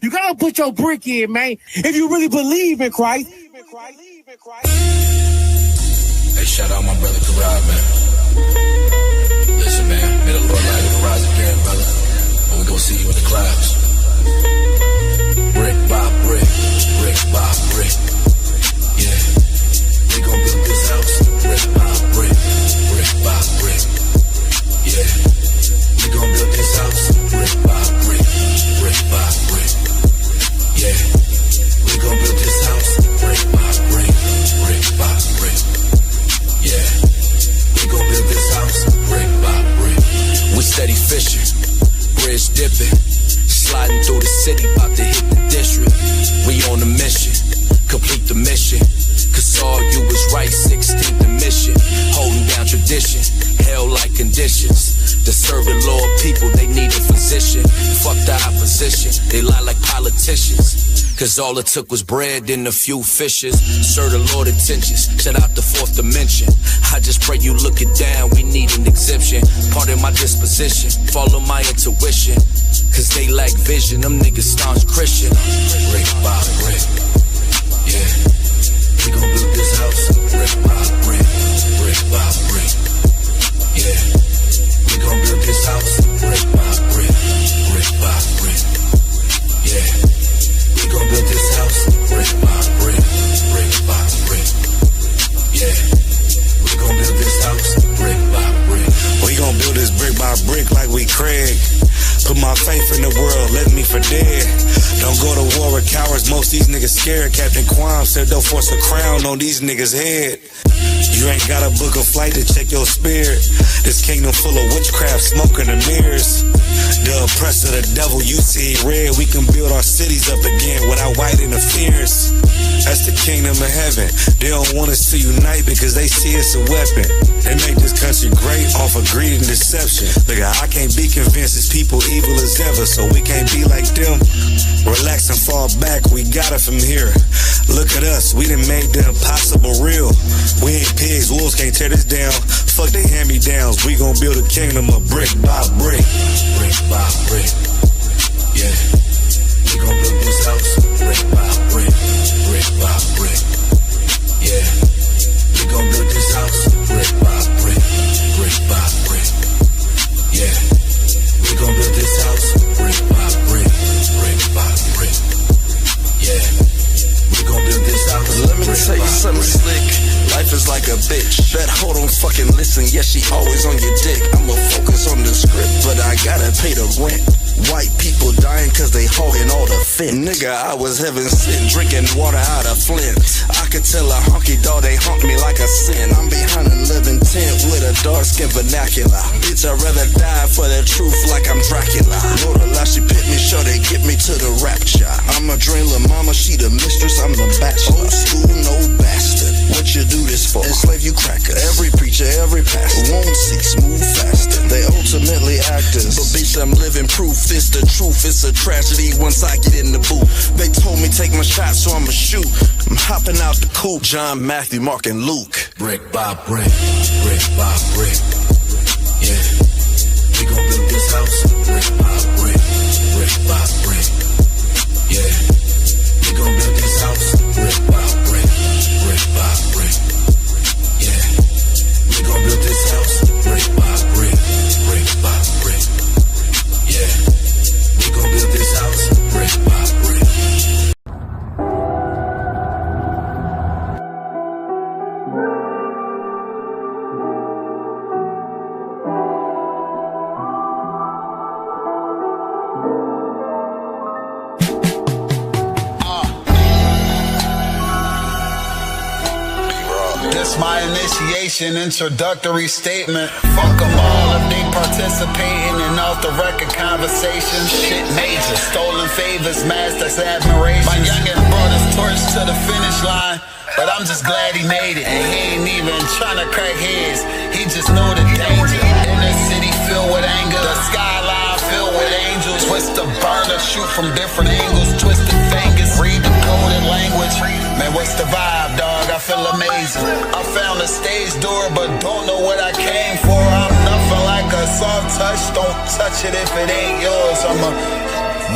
You gotta put your brick in, man, if you really believe in Christ. Hey, shout out my brother Karab, man. Listen, man, may the Lord light you rise again, brother. When we go see you in the clouds. Brick by brick, brick by brick. Yeah, we gon' build this house, brick by brick, brick by brick. Yeah, we gon' build this house, brick by brick, brick by brick. Yeah, we gon' build this house, brick by brick, brick by brick. Yeah, we gon' build this house, brick by brick. We steady fishing, bridge dipping, sliding through the city, about to hit the district. We on a mission, complete the mission. Cause all you was right, 16th mission. Holding down tradition, hell-like conditions. The serving Lord people, they need a physician. Fuck the opposition, they lie like politicians. Cause all it took was bread and a few fishes. Serve the Lord attentions, shout out the fourth dimension. I just pray you look it down, we need an exemption. Part of my disposition, follow my intuition. Cause they lack vision, them niggas staunch Christian. Brick by brick, yeah. We gon' build this house, brick by brick, brick by brick. Yeah, we gon' build this house, brick by brick, brick by brick. Yeah, we gon' build this house, brick by brick, brick by brick. Yeah, we gon' build this house, brick by brick. We gon' build this brick by brick like we Craig. Put my faith in the world, let me for dead. Don't go to war with cowards, most these niggas scared. Captain Quam said don't force a crown on these niggas' head. You ain't got a book of flight to check your spirit. This kingdom full of witchcraft, smoke in the mirrors. The oppressor, the devil, you see red. We can build our cities up again without white interference. That's the kingdom of heaven. They don't want us to unite because they see it's a weapon. They make this country great off of greed and deception. Look, I can't be convinced these people evil as ever, so we can't be like them. Relax and fall back, we got it from here. Look at us, we done made the impossible real. We ain't pigs, wolves can't tear this down. Fuck they hand-me-downs, we gon' build a kingdom of brick by brick. Brick by brick, yeah. We gon' build this house, brick by brick, brick by brick. Yeah, we gon' build this house, brick by brick, brick by brick. Yeah, we gon' build this house, brick by brick, brick by brick. Yeah, we gon' build this house. Let me tell you something slick. Life is like a bitch. Bet hoe don't fucking listen. Yeah, she always on your dick. I'ma focus on the script, but I gotta pay the rent. White people dying cause they hogging all the fin. Nigga, I was heaven sent, drinking water out of Flint. I could tell a honky dog, they honk me like a sin. I'm behind a living tent with a dark skin vernacular. Bitch, I'd rather die for the truth like I'm Dracula. Lord Allah, she pit me, sure they get me to the rapture. I'm a dreamer, mama, she the mistress, I'm the bachelor. Old school, no bastard. What you do this for? Enslave you crackers. Every preacher, every pastor won't cease, move faster. They ultimately actors, but bitch, I'm living proof. It's the truth, it's a tragedy once I get in the booth. They told me take my shot, so I'ma shoot. I'm hopping out the coupe, John, Matthew, Mark, and Luke. Brick by brick, brick by brick. Yeah, we gon' build this house, brick by brick, brick by brick. Yeah, we gon' build this house, brick by brick, brick by brick. Yeah, we gon' build this house, brick by brick, brick by brick. Yeah, we gon' build this house, brick by brick. This my initiation, introductory statement. Fuck them all if they participating in off the record conversation. Shit major, stolen favors, mass that's admiration. My youngin' brought his torch to the finish line, but I'm just glad he made it. And he ain't even tryna crack heads, he just know the danger. Inner city filled with anger, the skyline filled with angels. Twist the burner, shoot from different angles, twisted fingers, read the coded language. Man, what's the vibe, dog? I feel amazing. I found a stage door, but don't know what I came for. I'm nothing like a soft touch, don't touch it if it ain't yours. I'm a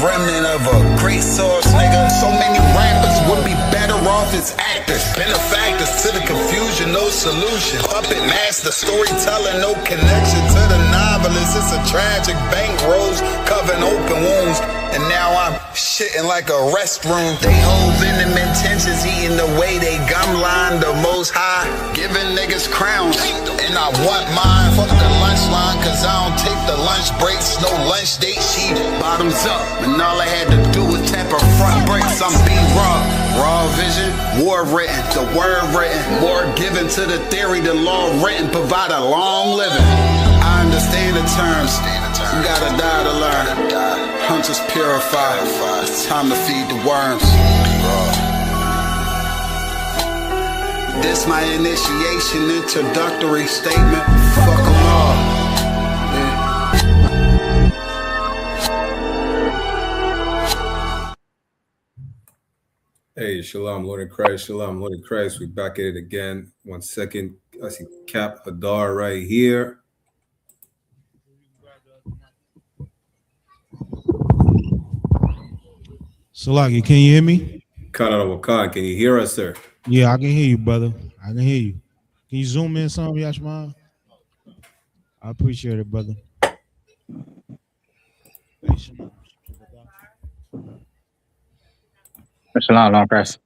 remnant of a great source, nigga. So many rappers would be better off as actors. Benefactors to the confusion, no solution. Puppet master, storyteller, no connection to the novelist. It's a tragic bankrolls, covering open wounds. And now I'm shitting like a restroom. They hold venom intentions, eating the way they gum line the most high. Giving niggas crowns, and I want mine. Fuck the lunch line, cause I don't take the lunch breaks. No lunch date, she bottoms up. And all I had to do was tap her front brakes. I'm B-Raw, raw vision, war written, the word written. More given to the theory, the law written, provide a long living. I understand the terms, you gotta die to learn. Hunters purify, it's time to feed the worms. This my initiation, introductory statement. Fuck 'em all. Hey, Shalom, Lord in Christ, Shalom, Lord in Christ. We're back at it again. 1 second. I see Cap Hadar right here. Salaki, can you hear me? Khan Wakan, can you hear us, sir? Yeah, I can hear you, brother. I can hear you. Can you zoom in some, Yashma? I appreciate it, brother. Shalom, Lord Christ.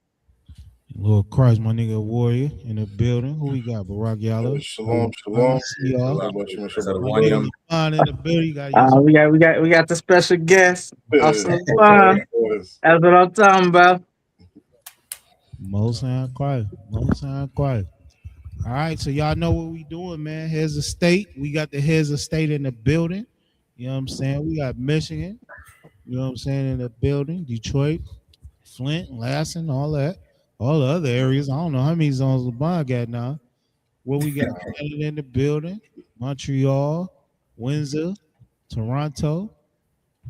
Lord Christ, my nigga Warrior in the building. Who we got? Barack Yalla. Shalom, shalom. See y'all. Shalom. My nigga Iman in the building. You got We got the special guest. Awesome. Yes. That's what I'm talking about. Most sound quiet. Most sound quiet. All right, so y'all know what we doing, man. Heads of state. We got the heads of state in the building. You know what I'm saying? We got Michigan. You know what I'm saying, in the building. Detroit, Flint, Lassen, all that. All the other areas. I don't know how many zones LeBron got now. What we got Canada in the building, Montreal, Windsor, Toronto,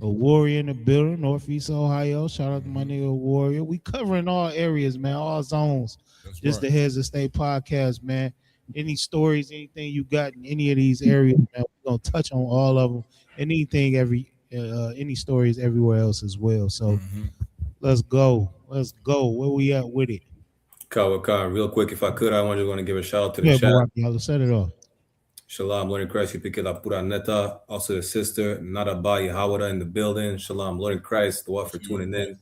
a Warrior in the building, Northeast Ohio. Shout out to my nigga Warrior. We covering all areas, man, all zones. That's just right. The Heads of State podcast, man. Any stories, anything you got in any of these areas, man, we're gonna touch on all of them. Anything, any stories everywhere else as well. So let's go. Let's go. Where we at with it? Kawakan, real quick, if I could, I want to give a shout out to the chat. Barack, y'all set it off. Shalom, Lord in Christ, Y.A.P.K la pura neta. Also the sister, Naraba Yahawada in the building. Shalom, Lord in Christ, the one for tuning in.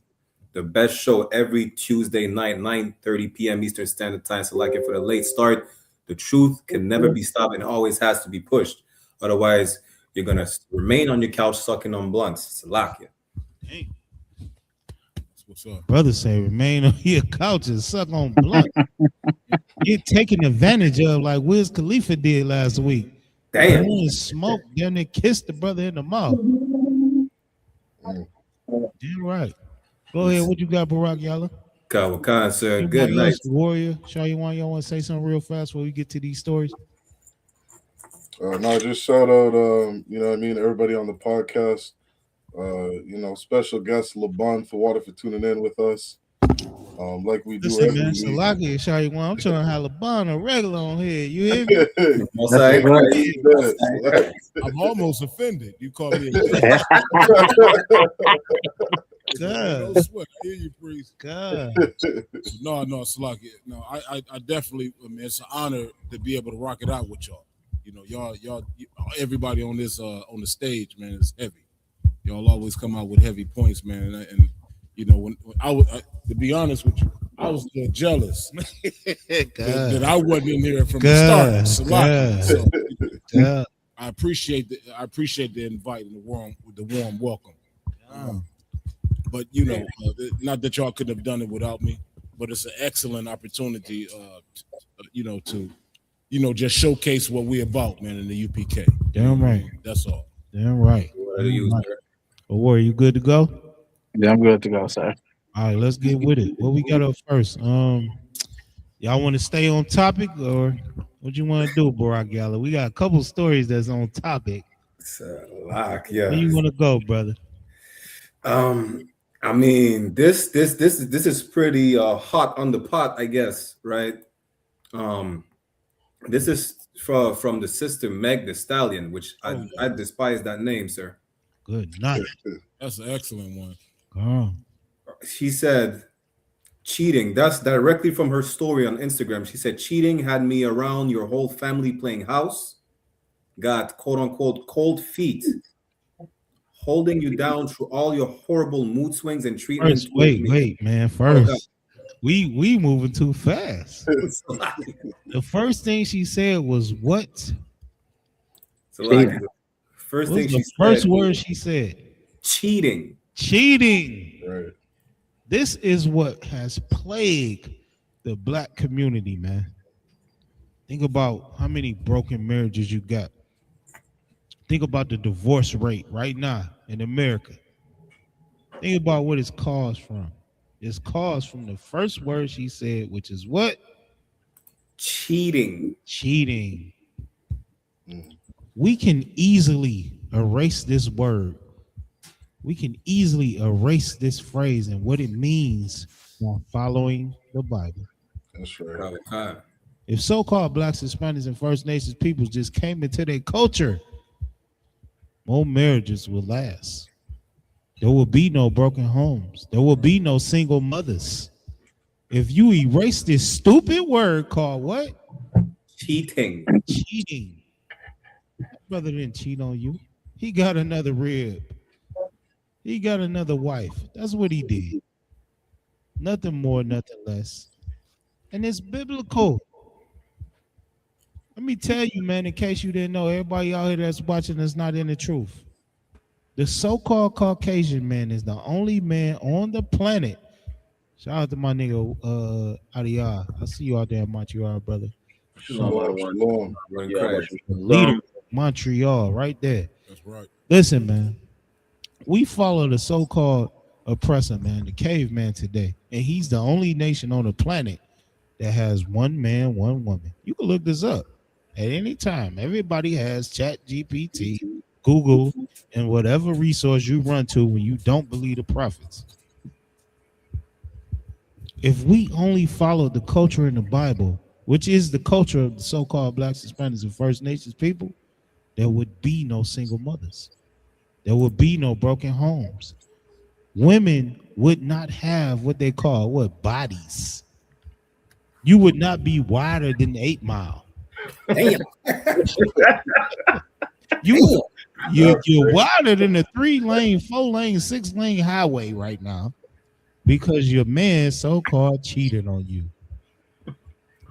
The best show every Tuesday night, 9:30 p.m. Eastern Standard Time. So like it for the late start. The truth can never be stopped and always has to be pushed. Otherwise, you're going to remain on your couch sucking on blunts. Salakia. Dang. What's up? Brother say remain on your couch and suck on blunt. You're taking advantage of like Wiz Khalifa did last week. Damn. Smoke, then they kissed the brother in the mouth. Damn right. Go ahead. What you got, Barack Yalla? Kawakan, sir. Good night. Warrior. Y'all want to say something real fast before we get to these stories? No, just shout out, you know what I mean, everybody on the podcast. You know, special guest LeBron for Water for tuning in with us. Like we do every week. Salaki, I'm trying to have LeBron a regular on here. You hear me? I'm almost offended. You call me a God. No sweat. I hear you, priest. God. No, Salaki. No, I definitely, I mean, it's an honor to be able to rock it out with y'all. You know, y'all, everybody on this on the stage, man, is heavy. Y'all always come out with heavy points, man. And you know, when to be honest with you, I was a little jealous that I wasn't in here from the start. So, I appreciate the invite and the warm welcome. But you know, not that y'all couldn't have done it without me, but it's an excellent opportunity, to just showcase what we're about, man, in the U.P.K. Damn right. That's all. Damn right. Warrior, you good to go? Yeah, I'm good to go, sir. All right, let's get with it. What we got up first? Y'all want to stay on topic or what you want to do, Barack Yalla? We got a couple stories that's on topic. Yeah. Where you want to go, brother? I mean, this is pretty hot on the pot, I guess, right? This is from the sister MegTheeStallion, which I despise that name, sir. Good night. That's an excellent one. She said, cheating. That's directly from her story on Instagram. She said, cheating had me around your whole family playing house, got quote unquote cold feet, holding you down through all your horrible mood swings and treatment. First, wait, man. First, we moving too fast. The first thing she said was what? So first thing she said. First word she said. Cheating. Right. This is what has plagued the black community, man. Think about how many broken marriages you got. Think about the divorce rate right now in America. Think about what it's caused from. It's caused from the first word she said, which is what? Cheating. We can easily erase this word. We can easily erase this phrase and what it means while following the Bible. That's right. If so-called blacks, Hispanics, and First Nations peoples just came into their culture, more marriages will last. There will be no broken homes. There will be no single mothers. If you erase this stupid word called what? Cheating. My brother didn't cheat on you. He got another rib. He got another wife. That's what he did. Nothing more, nothing less. And it's biblical. Let me tell you, man, in case you didn't know, everybody out here that's watching is not in the truth. The so-called Caucasian man is the only man on the planet. Shout out to my nigga Adia. I see you out there in Montreal, brother. Shalom. Leader of Montreal, right there. That's right. Listen, man. We follow the so-called oppressor, man, the caveman today. And he's the only nation on the planet that has one man, one woman. You can look this up at any time. Everybody has ChatGPT, Google, and whatever resource you run to when you don't believe the prophets. If we only followed the culture in the Bible, which is the culture of the so-called blacks, Hispanics, and First Nations people, there would be no single mothers. There would be no broken homes. Women would not have what they call bodies. You would not be wider than 8 Mile. Damn. You're wider than a 3-lane, 4-lane, 6-lane highway right now because your man so-called cheated on you.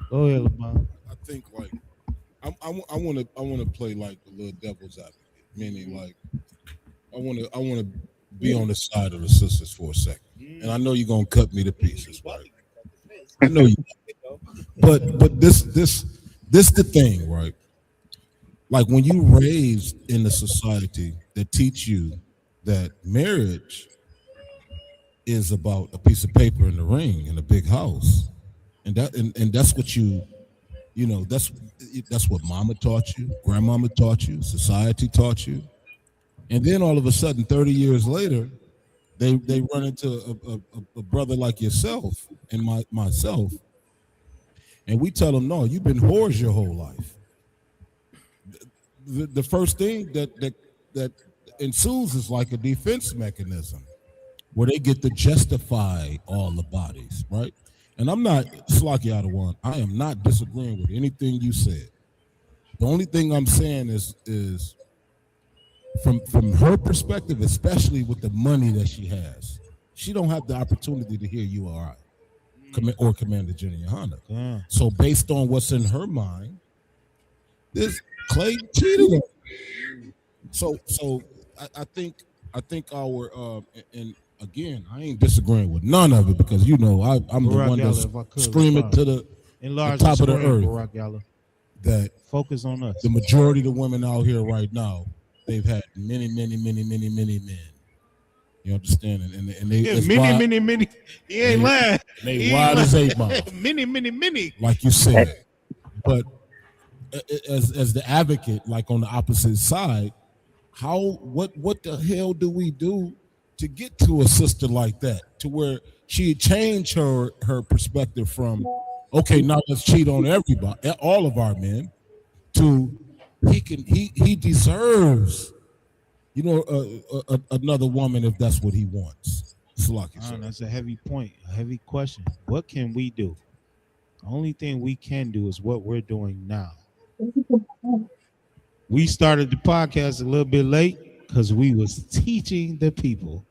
Go ahead, LeBron. I think like I want to play like the little devil's advocate, meaning like I want to be on the side of the sisters for a second, and I know you're gonna cut me to pieces, right? I know you, but this the thing, right? Like when you raised in a society that teach you that marriage is about a piece of paper and a ring and a big house, and that's what you know, that's what mama taught you, grandmama taught you, society taught you. And then all of a sudden, 30 years later, they run into a brother like yourself and myself, and we tell them, no, you've been whores your whole life. The first thing that ensues is like a defense mechanism where they get to justify all the bodies, right? And I'm not, Slocky out of one, I am not disagreeing with anything you said. The only thing I'm saying is from her perspective, especially with the money that she has, she don't have the opportunity to hear you or I, or Commander Jenny Yohanna. Yeah. So based on what's in her mind, this Klay cheated on her. So I think our and again, I ain't disagreeing with none of it because you know I'm the one that's screaming to the top of the earth that focus on us. The majority of the women out here right now, they've had many men. You understand? And they many. He ain't lying. They wide as 8 Mile. Many. Like you said. But as the advocate, like on the opposite side, what the hell do we do to get to a sister like that, to where she changed her perspective from, okay, now let's cheat on everybody, all of our men, to he deserves, Another woman if that's what he wants. Slocky, sir. That's a heavy point, a heavy question. What can we do? The only thing we can do is what we're doing now. We started the podcast a little bit late because we was teaching the people.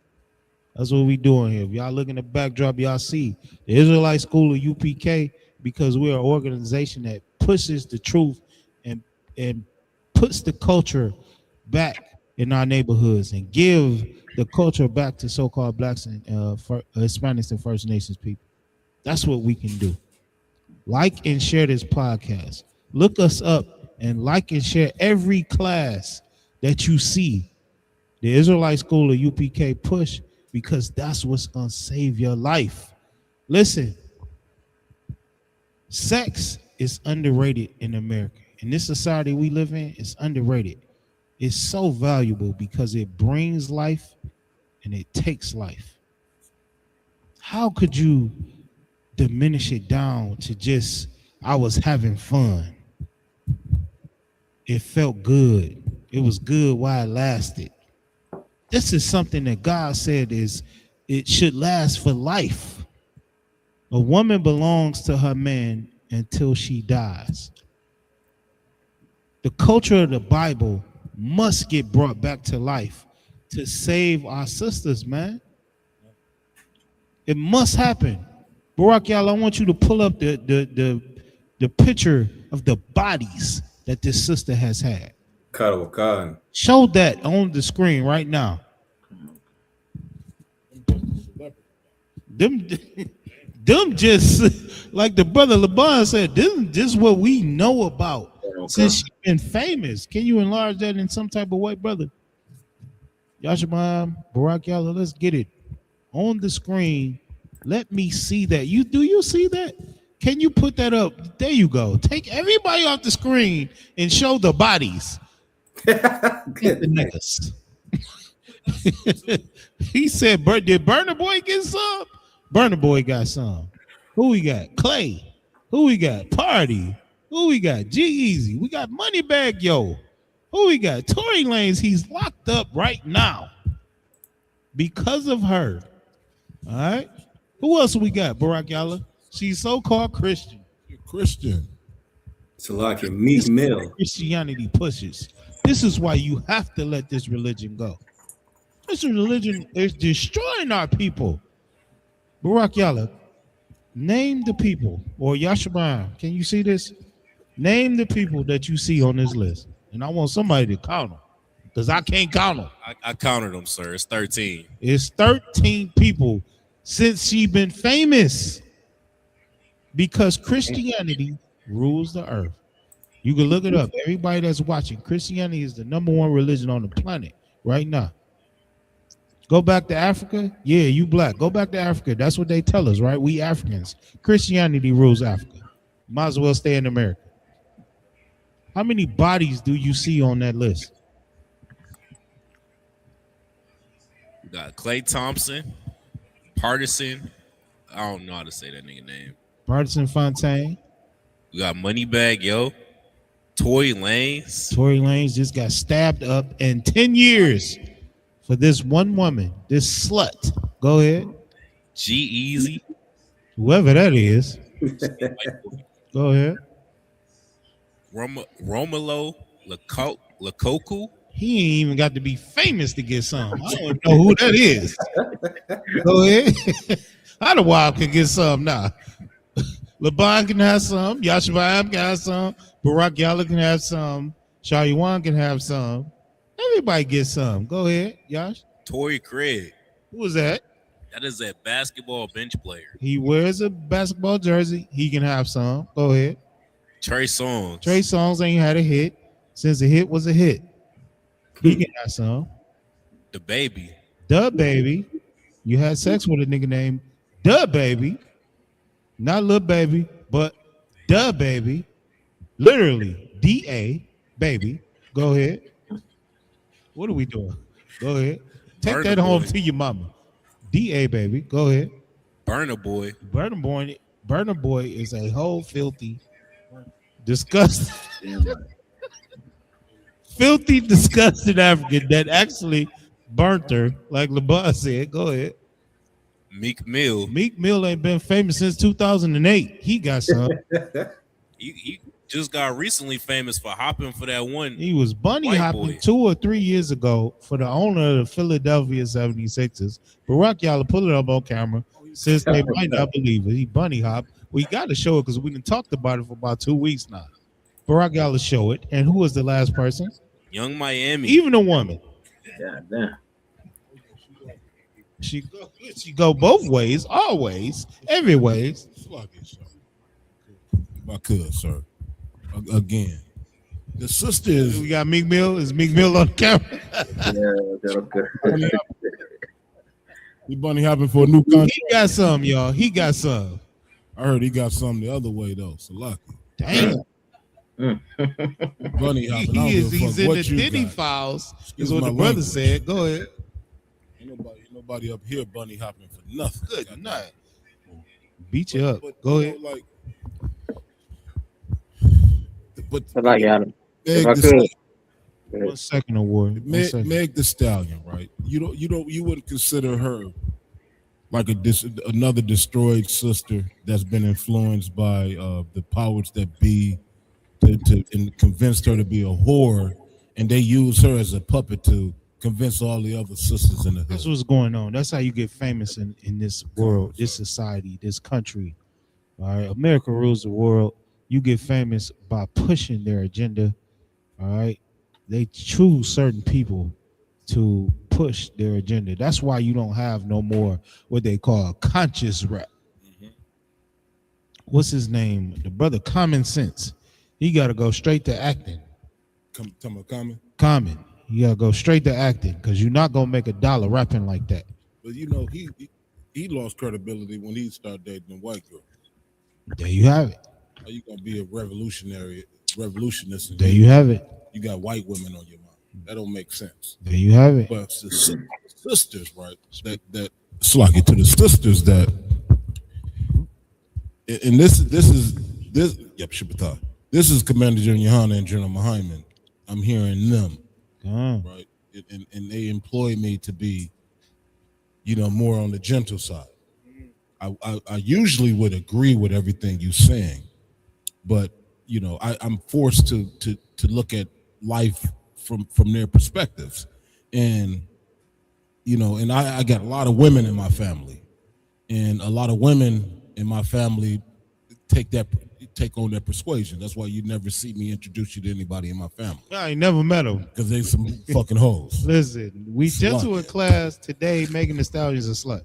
That's what we doing here. If y'all look in the backdrop, y'all see the Israelite School of UPK, because we're an organization that pushes the truth and puts the culture back in our neighborhoods and give the culture back to so-called blacks and Hispanics and First Nations people. That's what we can do. Like and share this podcast. Look us up and like and share every class that you see. The Israelite School of UPK push, because that's what's going to save your life. Listen, sex is underrated in America. In this society we live in, it's underrated. It's so valuable because it brings life and it takes life. How could you diminish it down to just, I was having fun? It felt good. It was good while it lasted. This is something that God said it should last for life. A woman belongs to her man until she dies. The culture of the Bible must get brought back to life to save our sisters, man. It must happen. Barack, y'all, I want you to pull up the picture of the bodies that this sister has had. Show that on the screen right now. Them just like the brother LeBron said, this is just what we know about since she's been famous. Can you enlarge that in some type of way, brother? Yashabam, Barack Yalla, let's get it on the screen. Let me see that. Do you see that? Can you put that up? There you go. Take everybody off the screen and show the bodies. Get the niggas. He said, did Burna Boy get some? Burna Boy got some. Who we got? Klay. Who we got? Party. Who we got? G-Eazy. We got Moneybag Yo. Who we got? Tory Lanez. He's locked up right now because of her. All right. Who else we got? Barack Yalla. She's so-called Christian. Christian. Salaki, Meek Mill. Christianity pushes. This is why you have to let this religion go. This religion is destroying our people. Barack Yalla, name the people, or Yashabam, can you see this? Name the people that you see on this list. And I want somebody to count them, because I can't count them. I counted them, sir. It's 13. It's 13 people since she's been famous, because Christianity rules the earth. You can look it up. Everybody that's watching, Christianity is the #1 religion on the planet right now. Go back to Africa. Yeah, you black. Go back to Africa. That's what they tell us, right? We Africans. Christianity rules Africa. Might as well stay in America. How many bodies do you see on that list? We got Klay Thompson, Partisan. I don't know how to say that nigga name. Partisan Fontaine. We got Moneybag Yo. Tory Lanez. Tory Lanez just got stabbed up, and 10 years for this one woman, this slut. Go ahead. G-Eazy. Whoever that is. Go ahead. Romelo Lukaku. He ain't even got to be famous to get some. I don't know who that is. Go ahead. Idlewild can get some now. LeBron can have some. Yashabam can have some. Barack Yalla can have some. Shayawan can have some. Everybody gets some. Go ahead, Yash. Torrey Craig. Who is that? That is a basketball bench player. He wears a basketball jersey. He can have some. Go ahead. Trey Songz. Trey Songz ain't had a hit since the hit was a hit. He can have some. The Baby. The Baby. You had sex with a nigga named The Baby. Not Lil Baby, but The Baby. Literally, D-A, baby. Go ahead. What are we doing? Go ahead. Take that home to your mama. D.A. baby. Go ahead. Burna Boy. Burna Boy is a whole filthy, disgusting. filthy, disgusting African that actually burnt her, like LeBron said. Go ahead. Meek Mill. Meek Mill ain't been famous since 2008. He got some. He just got recently famous for hopping for that one. He was bunny white hopping boy. 2 or 3 years ago for the owner of the Philadelphia 76ers. Barack y'all pull it up on camera since they might not believe it. He bunny hopped. We got to show it because we done talked about it for about 2 weeks now. Barack y'all show it. And who was the last person? Young Miami. Even a woman. Yeah, damn. She go both ways, always, every ways. If I could, sir. Again, the sister is. We got Meek Mill. Is Meek Mill on the camera? Yeah, okay. He bunny hopping for a new contract. He got some, y'all. He got some. I heard he got some the other way though. So lucky. Damn. Bunny hopping. He's in the Diddy files. Is what the brother said. Go ahead. Ain't nobody up here bunny hopping for nothing. Good night. Beat you up. Go ahead. But like Adam. Meg If I could. 1 second award. Meg the Stallion, right? You wouldn't consider her like another destroyed sister that's been influenced by the powers that be and convinced her to be a whore, and they use her as a puppet to convince all the other sisters in the hood. That's what's going on. That's how you get famous in this world, this society, this country. All right. America rules the world. You get famous by pushing their agenda. All right. They choose certain people to push their agenda. That's why you don't have no more what they call conscious rap. What's his name? The brother Common Sense. He got to go straight to acting. Common. You got to go straight to acting because you're not going to make $1 rapping like that. But he lost credibility when he started dating a white girl. There you have it. How you gonna be a revolutionist? There you have it. You got white women on your mind. That don't make sense. There you have it. But the sisters, right? That Slocky to the sisters that, and this is yep, Shibata. This is Commander General YAHANNA and General Hyman. I'm hearing them, right? And they employ me to be, more on the gentle side. I usually would agree with everything you're saying, but I'm forced to look at life from their perspectives, and and I got a lot of women in my family, and a lot of women in my family take on their persuasion. That's why you never see me introduce you to anybody in my family. I ain't never met them because they some fucking hoes. Listen, we just were in class today. Megan Thee Stallion's a slut.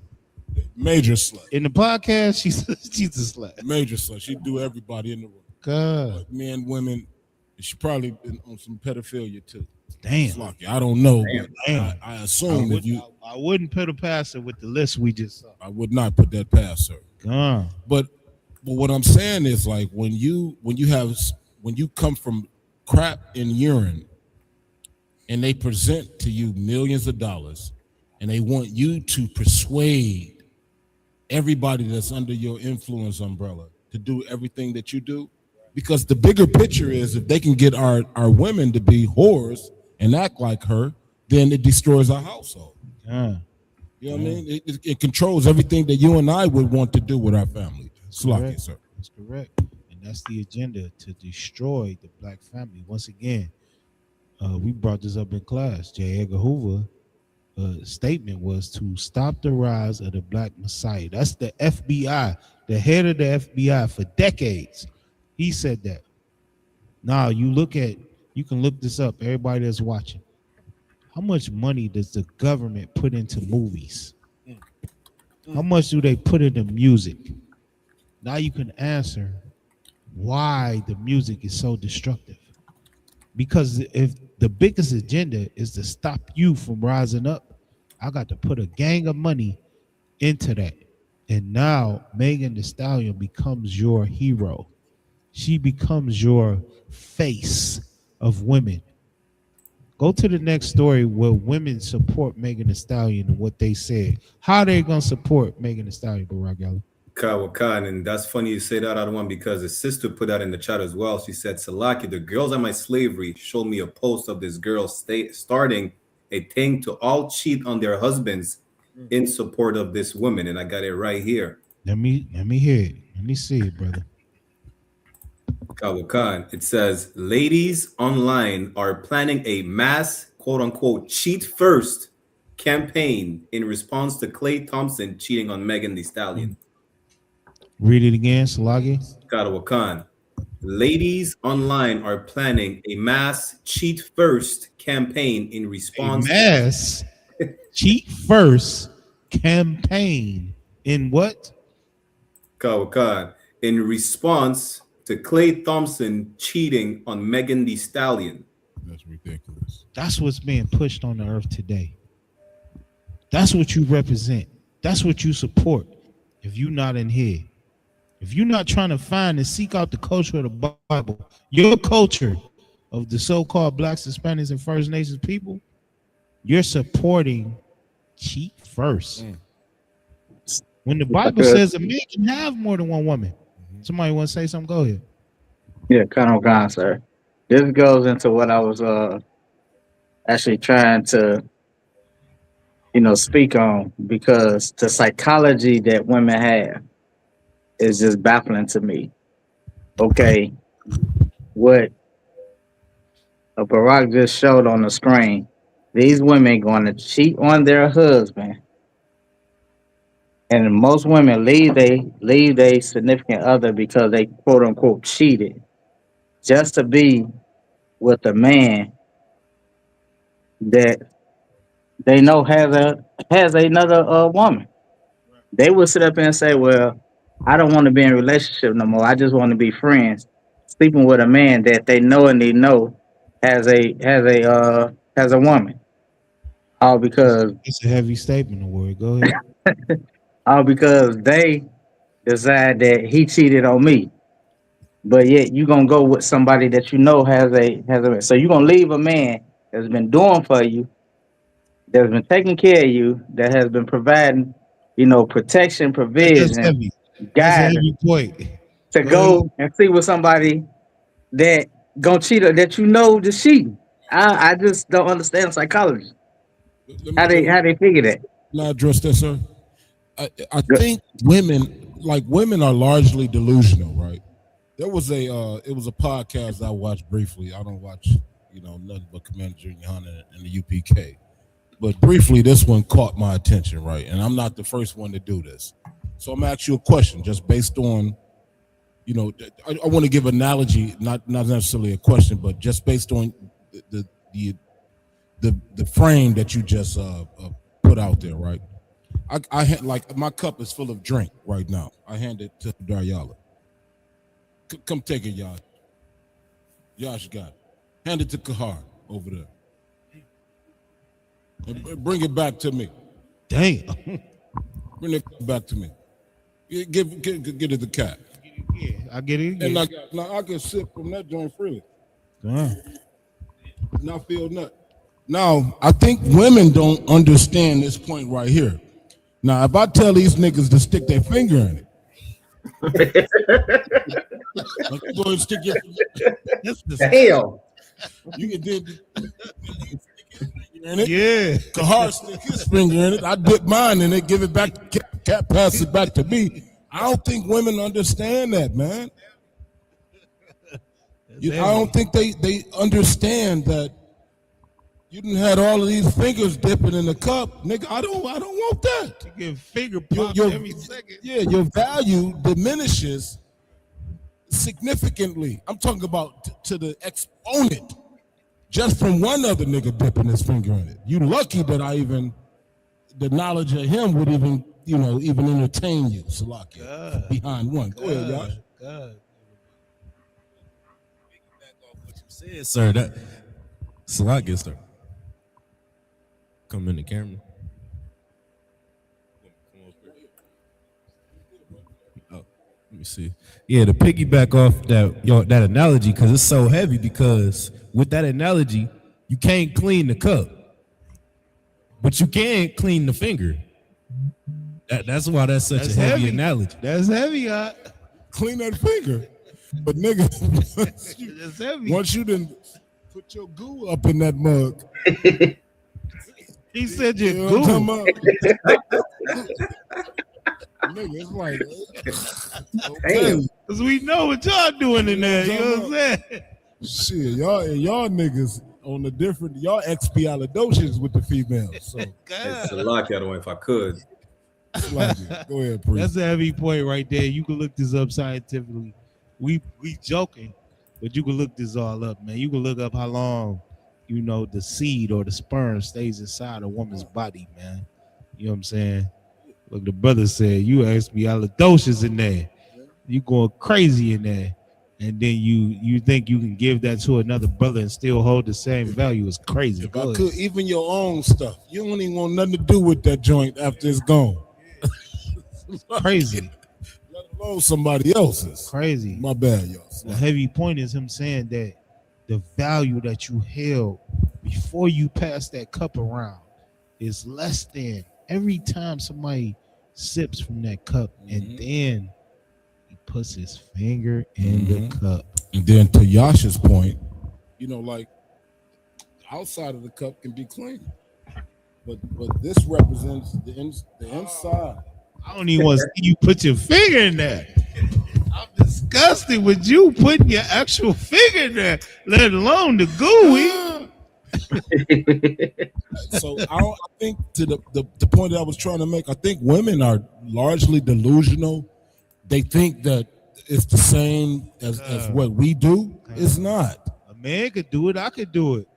Major slut. In the podcast, she's a slut. Major slut. She do everybody in the room. God. Men, women. She probably been on some pedophilia too. Damn. Slocky. I don't know. Damn. I assume I wouldn't put a past her with the list we just saw. I would not put that past her. God. But what I'm saying is, like, when you come from crap and urine, and they present to you millions of dollars, and they want you to persuade everybody that's under your influence umbrella to do everything that you do, because the bigger picture is if they can get our women to be whores and act like her, then it destroys our household. Yeah. You know what I mean? It controls everything that you and I would want to do with our family. Slocky, sir. That's correct. And that's the agenda, to destroy the black family. Once again, we brought this up in class. J. Edgar Hoover statement was to stop the rise of the black messiah. That's the FBI, the head of the FBI for decades. He said that. Now you can look this up, everybody that's watching. How much money does the government put into movies? How much do they put into music? Now you can answer why the music is so destructive. Because if the biggest agenda is to stop you from rising up, I got to put a gang of money into that. And now Megan Thee Stallion becomes your hero. She becomes your face of women. Go to the next story where women support Megan Thee Stallion and what they said. How are they going to support Megan Thee Stallion, Barack Alley? Kawakan, and that's funny you say that other one because the sister put that in the chat as well. She said, Salaki, the girls at my slavery showed me a post of this girl starting a thing to all cheat on their husbands in support of this woman, and I got it right here. Let me hear it. Let me see it, brother. Kawakan, it says, ladies online are planning a mass quote-unquote cheat first campaign in response to Klay Thompson cheating on MegTheeStallion. Read it again, Salagi. Kawakan, ladies online are planning a mass cheat first campaign in response. Mass cheat first campaign in what? Kawakan, in response to Klay Thompson cheating on MegTheeStallion. That's ridiculous. That's what's being pushed on the earth today. That's what you represent. That's what you support. If you're not in here, if you're not trying to find and seek out the culture of the Bible, your culture of the so-called Blacks, Hispanics, and First Nations people, you're supporting cheat first. When the Bible says a man can have more than one woman. Somebody want to say something? Go ahead. Yeah, kind of gone, sir. This goes into what I was actually trying to, speak on, because the psychology that women have is just baffling to me. Okay, what Barack just showed on the screen, these women going to cheat on their husband, and most women leave their significant other because they quote unquote cheated, just to be with a man that they know has another woman. They will sit up and say, "Well, I don't want to be in a relationship no more. I just want to be friends." Sleeping with a man that they know has a woman, all because it's a heavy statement. The word. Go ahead. all because they decide that he cheated on me. But yet you gonna go with somebody that you know has a. So you gonna leave a man that's been doing for you, that's been taking care of you, that has been providing, protection, provision, guidance, to go and see with somebody that gonna cheat or that just cheating. I just don't understand psychology. How they figure that? Can I address that, sir? I think women are largely delusional, right? There was it was a podcast I watched briefly. I don't watch, nothing but Commander YAHANNA and the U.P.K. But briefly, this one caught my attention, right? And I'm not the first one to do this. So I'm gonna ask you a question just based on, I want to give an analogy, not necessarily a question, but just based on the frame that you just put out there, right? I had, my cup is full of drink right now. I hand it to Daryala. Come take it, y'all. Josh got it. Hand it to Kahar over there. And bring it back to me. Damn. Bring it back to me. Get it the cat. Yeah, I get it. And now I can sip from that joint freely. Now feel nut. Now, I think women don't understand this point right here. Now, if I tell these niggas to stick their finger in it, go and stick your Damn. You can dip in it. Yeah. Kahar stick his finger in it. I dip mine in it, give it back to Cat, pass it back to me. I don't think women understand that, man. I don't think they understand that you done had all of these fingers dipping in the cup, nigga. I don't want that. You get finger popped every second. Yeah, your value diminishes significantly. I'm talking about to the exponent, just from one other nigga dipping his finger in it. You lucky that the knowledge of him would even entertain you, Salaki, behind one. Go ahead, Josh. God. Back off what you said, sir. That Salaki, sir. Come in the camera. Oh, let me see. Yeah, to piggyback off that analogy, because it's so heavy, because with that analogy, you can't clean the cup, but you can clean the finger. That's why that's such That's a heavy heavy. analogy. That's heavy, Clean that finger. But nigga, That's heavy. once you done put your goo up in that mug. He said your You know what I'm goo. talking about? Nigga, it's like, okay. Because we know what y'all doing in there. You know what I'm saying? Shit, y'all niggas on the different, y'all expialidocious with the females. So It's a lock, I don't know if I could. go ahead, please. That's a heavy point right there. You can look this up scientifically. We joking, but you can look this all up, man. You can look up how long, you know, the seed or the sperm stays inside a woman's body, man. You know what I'm saying? Look, the brother said you expialidocious in there. You going crazy in there. And then you think you can give that to another brother and still hold the same value. It's crazy. If I could, even your own stuff, you don't even want nothing to do with that joint after it's gone. Crazy. Let alone somebody else's. Crazy. My bad, y'all. The heavy point is him saying that the value that you held before you pass that cup around is less than every time somebody sips from that cup, and then he puts his finger in the cup. And then to Yasha's point, you know, like outside of the cup can be clean, but this represents the inside. I don't even want to see you put your finger in there. I'm disgusted with you putting your actual finger in there, let alone the gooey. So I think to the point that I was trying to make, I think women are largely delusional. They think that it's the same as what we do. It's not. A man could do it. I could do it.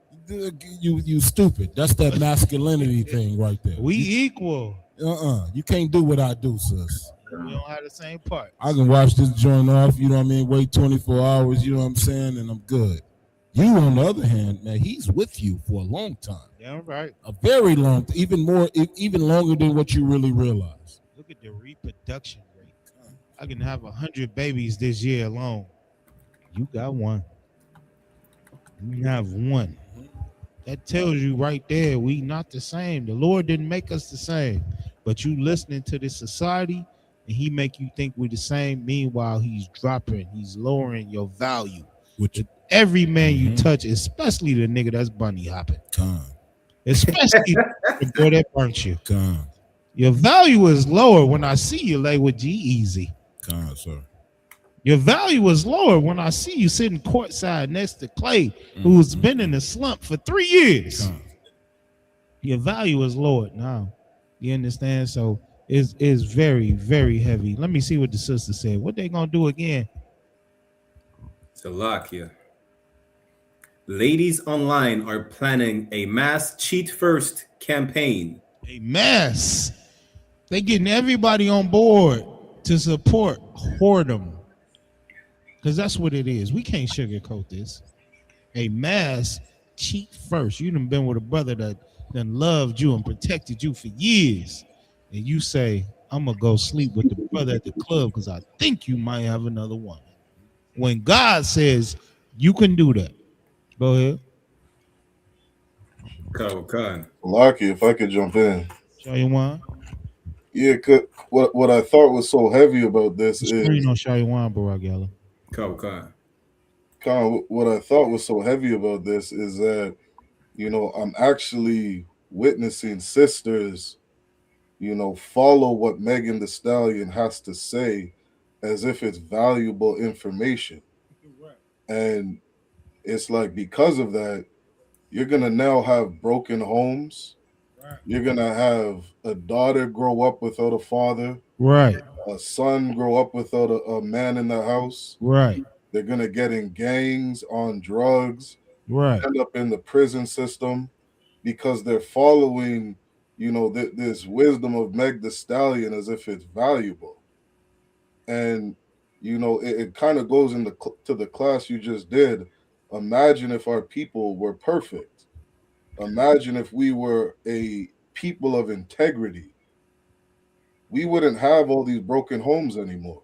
You stupid. That's that masculinity thing right there. We equal. You can't do what I do, sis. We don't have the same part. I can wash this joint off, you know what I mean, wait 24 hours, you know what I'm saying, and I'm good. You, on the other hand, man, he's with you for a long time. Yeah, right. A very long, even longer than what you really realize. Look at the reproduction rate. I can have 100 babies this year alone. You got one. You have one. That tells you right there, we not the same. The Lord didn't make us the same. But you listening to this society, and he make you think we're the same. Meanwhile, he's dropping, he's lowering your value. Which every man you touch, especially the nigga that's bunny hopping. Especially the girl that burnt you. Your value is lower when I see you lay with G-Eazy. Sir. Your value is lower when I see you sitting courtside next to Klay, who's been in a slump for 3 years. Your value is lowered now. You understand? So it's very, very heavy. Let me see what the sister said. What they gonna do again? It's a lock here. Ladies online are planning a mass cheat first campaign. A mess. They getting everybody on board to support whoredom. Because that's what it is. We can't sugarcoat this. A mass cheat first. You done been with a brother that done loved you and protected you for years. And you say, I'm going to go sleep with the brother at the club because I think you might have another one. When God says you can do that. Go ahead. Lucky, if I could jump in. Shalaam. Yeah, what I thought was so heavy about this is Shalaam, Barack Yalla. What I thought was so heavy about this is that, you know, I'm actually witnessing sisters, you know, follow what MegTheeStallion has to say as if it's valuable information. And it's like, because of that, you're going to now have broken homes. You're going to have a daughter grow up without a father. Right. A son grow up without a man in the house. Right. They're going to get in gangs, on drugs. Right. End up in the prison system because they're following, you know, this wisdom of MegTheeStallion as if it's valuable. And, you know, it kind of goes to the class you just did. Imagine if our people were perfect. Imagine if we were a people of integrity. We wouldn't have all these broken homes anymore.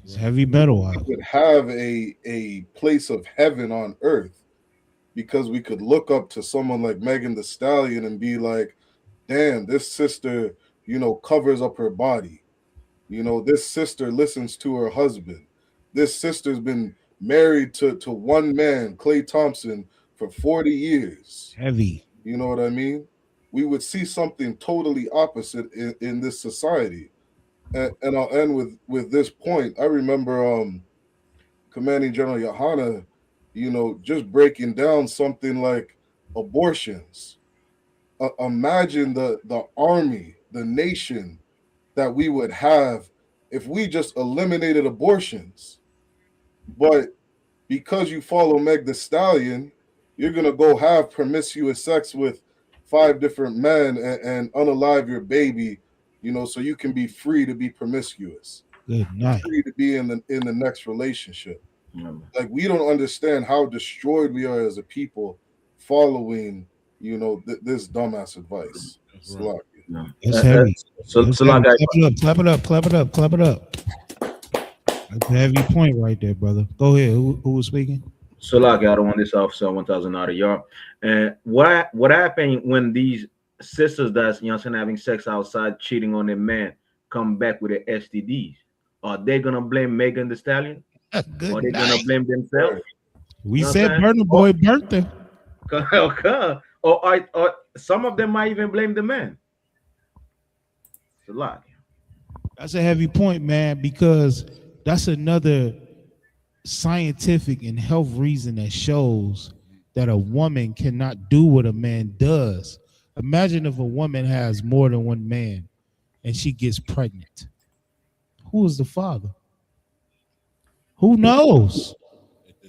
It's heavy metal. We would have a place of heaven on earth because we could look up to someone like MegTheeStallion and be like, damn, this sister covers up her body. This sister listens to her husband. This sister's been married to one man, Klay Thompson, for 40 years. Heavy. You know what I mean? We would see something totally opposite in this society. And I'll end with this point. I remember Commanding General YAHANNA, just breaking down something like abortions. Imagine the army, the nation that we would have if we just eliminated abortions. But because you follow MegTheeStallion, you're going to go have promiscuous sex with 5 different men and unalive your baby, so you can be free to be promiscuous. Good night. Free to be in the next relationship. Like, we don't understand how destroyed we are as a people following, this dumbass advice. Right. No. It's heavy. So clap it up. That's a heavy point right there, brother. Go ahead. Who was speaking? So like I don't want this officer 1,000 out of y'all. And what happened when these sisters that's having sex outside, cheating on their man, come back with the STDs? Are they gonna blame Megan Thee Stallion? Or are they gonna blame themselves? We said Burna Boy burnt them. Okay. Or some of them might even blame the man. It's a lot. That's a heavy point, man, because that's another scientific and health reason that shows that a woman cannot do what a man does. Imagine if a woman has more than one man and she gets pregnant. Who is the father? Who knows?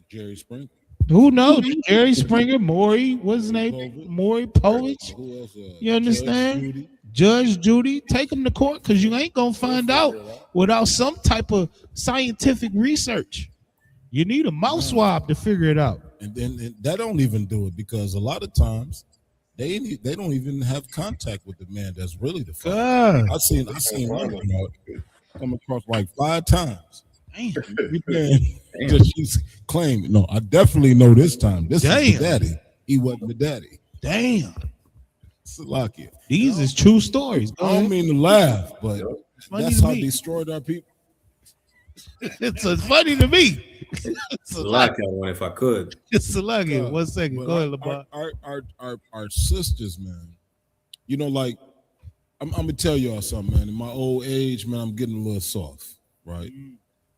Jerry Springer. Who knows? Jerry Springer, Maury, what's his name? Maury Povich. You understand? Judge Judy, take him to court because you ain't gonna find out without some type of scientific research. You need a mouth swab to figure it out. And that don't even do it, because a lot of times they don't even have contact with the man that's really the father. I've seen one come across like 5 times. Damn. She's claiming, no, I definitely know this time. This is the daddy. He wasn't the daddy. Damn. Salakia. These is true stories. I don't mean to laugh, but that's how they destroyed our people. It's funny to me. Salakia, if I could. It's Salakia. 1 second. Go ahead, LeBron. Our sisters, man. Like I'm gonna tell y'all something, man. In my old age, man, I'm getting a little soft, right?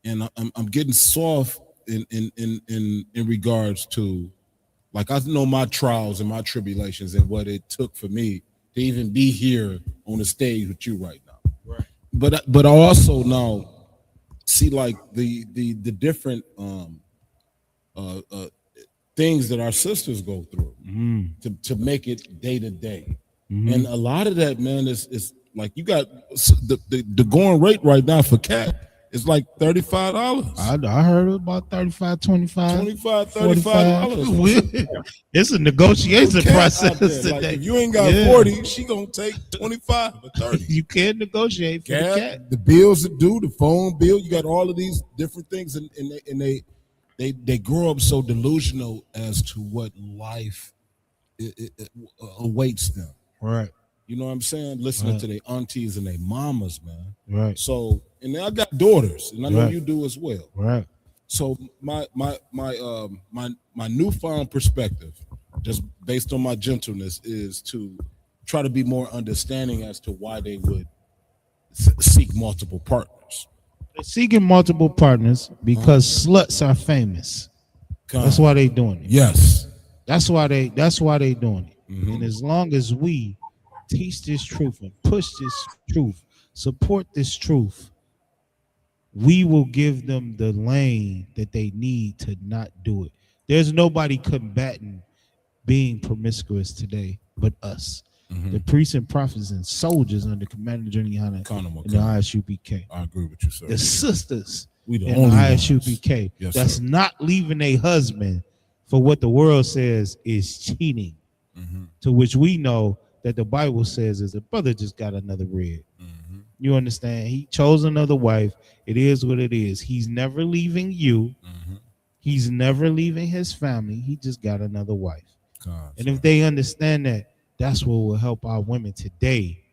And I'm getting soft in regards to, like, I know my trials and my tribulations and what it took for me to even be here on the stage with you right now. Right. But I also now see like the different things that our sisters go through to make it day to day. And a lot of that, man, is like, you got the going rate right now for cat is like $35. I heard about 35, 25, $35. It's a negotiation process today. Like, if you ain't got 40, she gonna take 25 or 30. You can't negotiate for the cat. The bills that do, the phone bill, you got all of these different things, and they grow up so delusional as to what life awaits them. Right. You know what I'm saying? Listening to their aunties and their mamas, man. Right. So, and I got daughters, and I know you do as well. Right. So my newfound perspective, just based on my gentleness, is to try to be more understanding as to why they would seek multiple partners. They're seeking multiple partners because sluts are famous. That's why they doing it. Yes. That's why they doing it. And as long as we teach this truth and push this truth, support this truth, we will give them the lane that they need to not do it. There's nobody combating being promiscuous today but us. The priests and prophets and soldiers under Commander General YAHANNA and the I.S.U.P.K. I agree with you, sir. The sisters we the and the I.S.U.P.K. Yes, that's sir. not leaving a husband for what the world says is cheating. To which we know that the Bible says is the brother just got another red. You understand? He chose another wife. It is what it is. He's never leaving you. He's never leaving his family. He just got another wife. And if they understand that, that's what will help our women today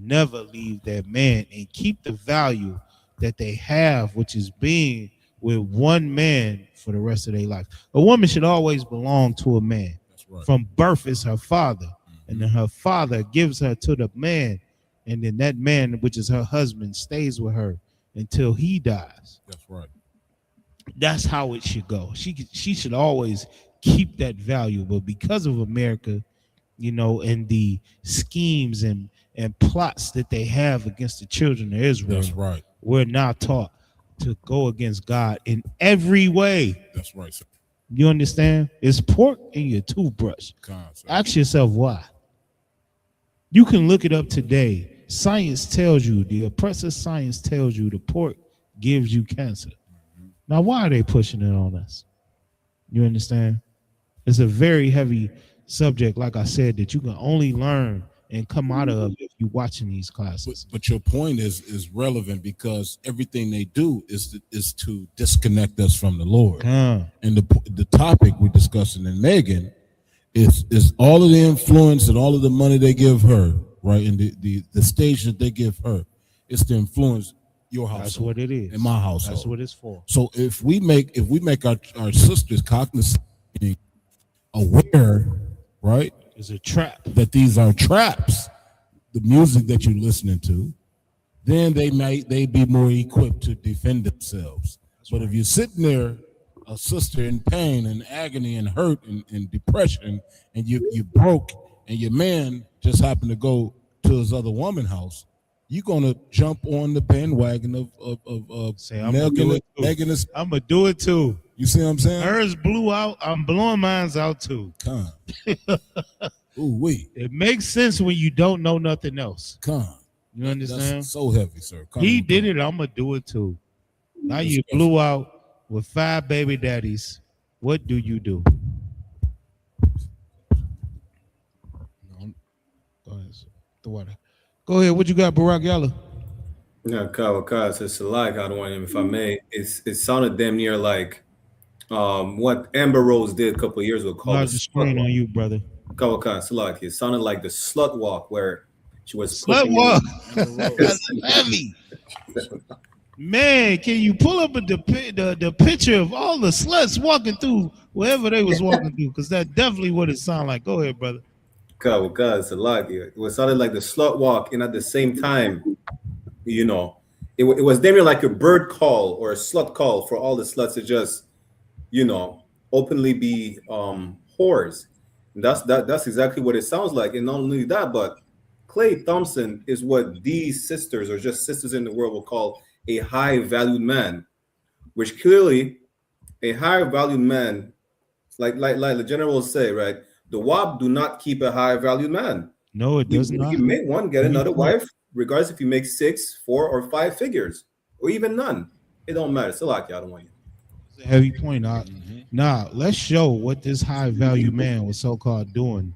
never leave that man and keep the value that they have, which is being with one man for the rest of their life. A woman should always belong to a man. That's right. From birth is her father, and then her father gives her to the man, and then that man, which is her husband, stays with her until he dies. That's right. That's how it should go. She should always keep that value, but because of America, you know, and the schemes and plots that they have against the children of Israel, That's right. we're now taught to go against God in every way. That's right, sir. You understand? It's pork in your toothbrush. Ask yourself why. You can look it up today. Science tells you, the oppressive science tells you the pork gives you cancer. Now, why are they pushing it on us? You understand? It's a very heavy subject, like I said, that you can only learn and come out of if you're watching these classes. But your point is relevant because everything they do is to disconnect us from the Lord. And the topic we're discussing in Megan is all of the influence and all of the money they give her, right? And the stage that they give her, it's to influence your household. That's what it is. In my household. That's what it's for. So if we make our sisters cognizant, aware, right? It's a trap. That these are traps, the music that you're listening to, then they be more equipped to defend themselves. But if you're sitting there, a sister in pain and agony and hurt and depression, and you broke, and your man just happened to go to his other woman's house, you're gonna jump on the bandwagon of say, I'm gonna do it too. You see what I'm saying? Hers blew out. I'm blowing mine's out too. Ooh wee. It makes sense when you don't know nothing else. You understand? That's so heavy, sir. He did it. I'm gonna do it too. Now you blew out with 5 baby daddies. What do you do? Go ahead, sir. The water. Go ahead. What you got, Barack Yalla? Yeah, Kyle says like I don't want him, if I may. It sounded damn near like what Amber Rose did a couple of years ago. Called the screen on you, brother. Kawaka Salaki. It sounded like the slut walk where she was slut walk. That's heavy. Man, can you pull up the picture of all the sluts walking through wherever they was walking through? Because that's definitely what it sounded like. Go ahead, brother. Kawaka Salaki. It sounded like the slut walk, and at the same time, you know, it was damn near like a bird call or a slut call for all the sluts to just, you know, openly be whores. And that's exactly what it sounds like. And not only that, but Klay Thompson is what these sisters or just sisters in the world will call a high valued man, which clearly a higher valued man, like the general will say, right? The WAP do not keep a high valued man. No, it does not. You make one, get another wife, regardless if you make 6, 4, or 5 figures, or even none. It don't matter. Still like I don't want you. It's a heavy point. Now, let's show what this high value man was so-called doing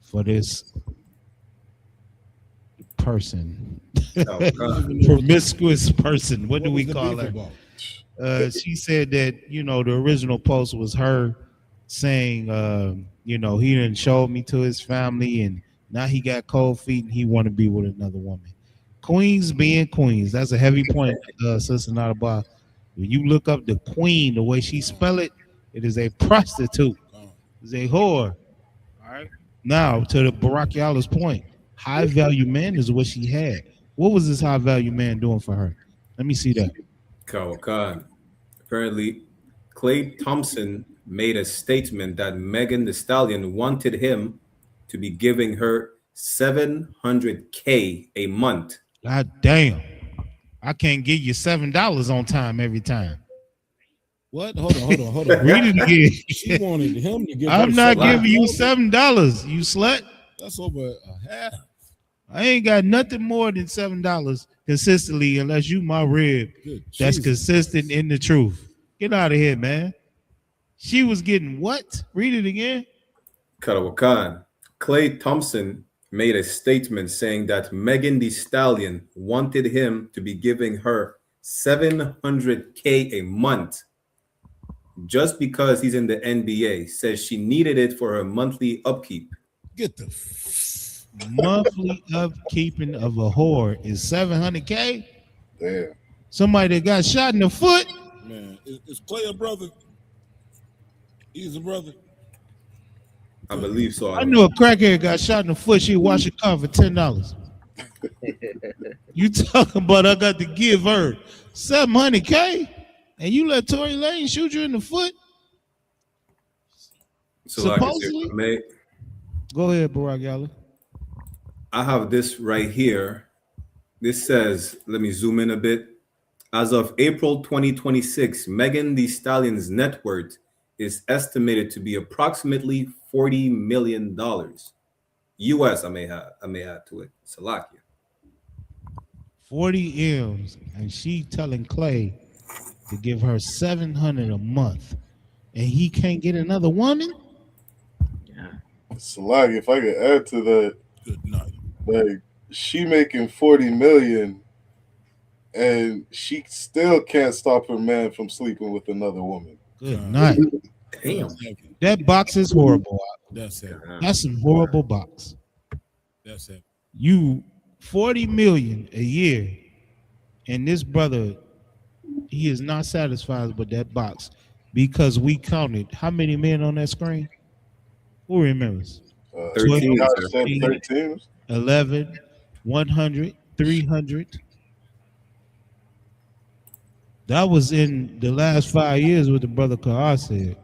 for this person. Promiscuous person. What do we call her? She said that, you know, the original post was her saying, you know, he didn't show me to his family and now he got cold feet and he want to be with another woman. Queens being queens. That's a heavy point, Sister Nadabar. When you look up the queen, the way she spell it, it is a prostitute. It's a whore. All right. Now, to the Barack Yalla's point, high value man is what she had. What was this high value man doing for her? Let me see that. Khan. Apparently, Klay Thompson made a statement that MegTheeStallion wanted him to be giving her $700K a month. God damn. I can't give you $7 on time every time. What? Hold on. Read it again. She wanted him to give I'm not giving you $7, you slut. That's over a half. I ain't got nothing more than $7 consistently unless you my rib that's consistent in the truth. Get out of here, man. She was getting what? Read it again. Karawakan. Klay Thompson made a statement saying that MegTheeStallion wanted him to be giving her $700K a month just because he's in the NBA. Says she needed it for her monthly upkeep. Get the monthly upkeeping of a whore is $700K. Damn. Somebody that got shot in the foot. Man, is Klay a brother? He's a brother. I believe so. I knew a crackhead got shot in the foot. She washed her car for $10. You talking about I got to give her $700K, and you let Tory Lane shoot you in the foot? So like I said, Supposedly? mate, Go ahead, Barack Yalla. I have this right here. This says, let me zoom in a bit. As of April 2026, Megan Thee Stallion's net worth is estimated to be approximately $40 million. US, I may add to it. Salakia. 40 M's, and she telling Klay to give her $700 a month, and he can't get another woman? Slag, if I could add to that, Good night. like she making 40 million and she still can't stop her man from sleeping with another woman. Good night. Damn. That box is horrible. That's it. That's some horrible box. That's it. You 40 million a year, and this brother, he is not satisfied with that box because we counted how many men on that screen? Who remembers? 13, God sir. said 13. 11, 100, 300. That was in the last 5 years what the brother Kahar said.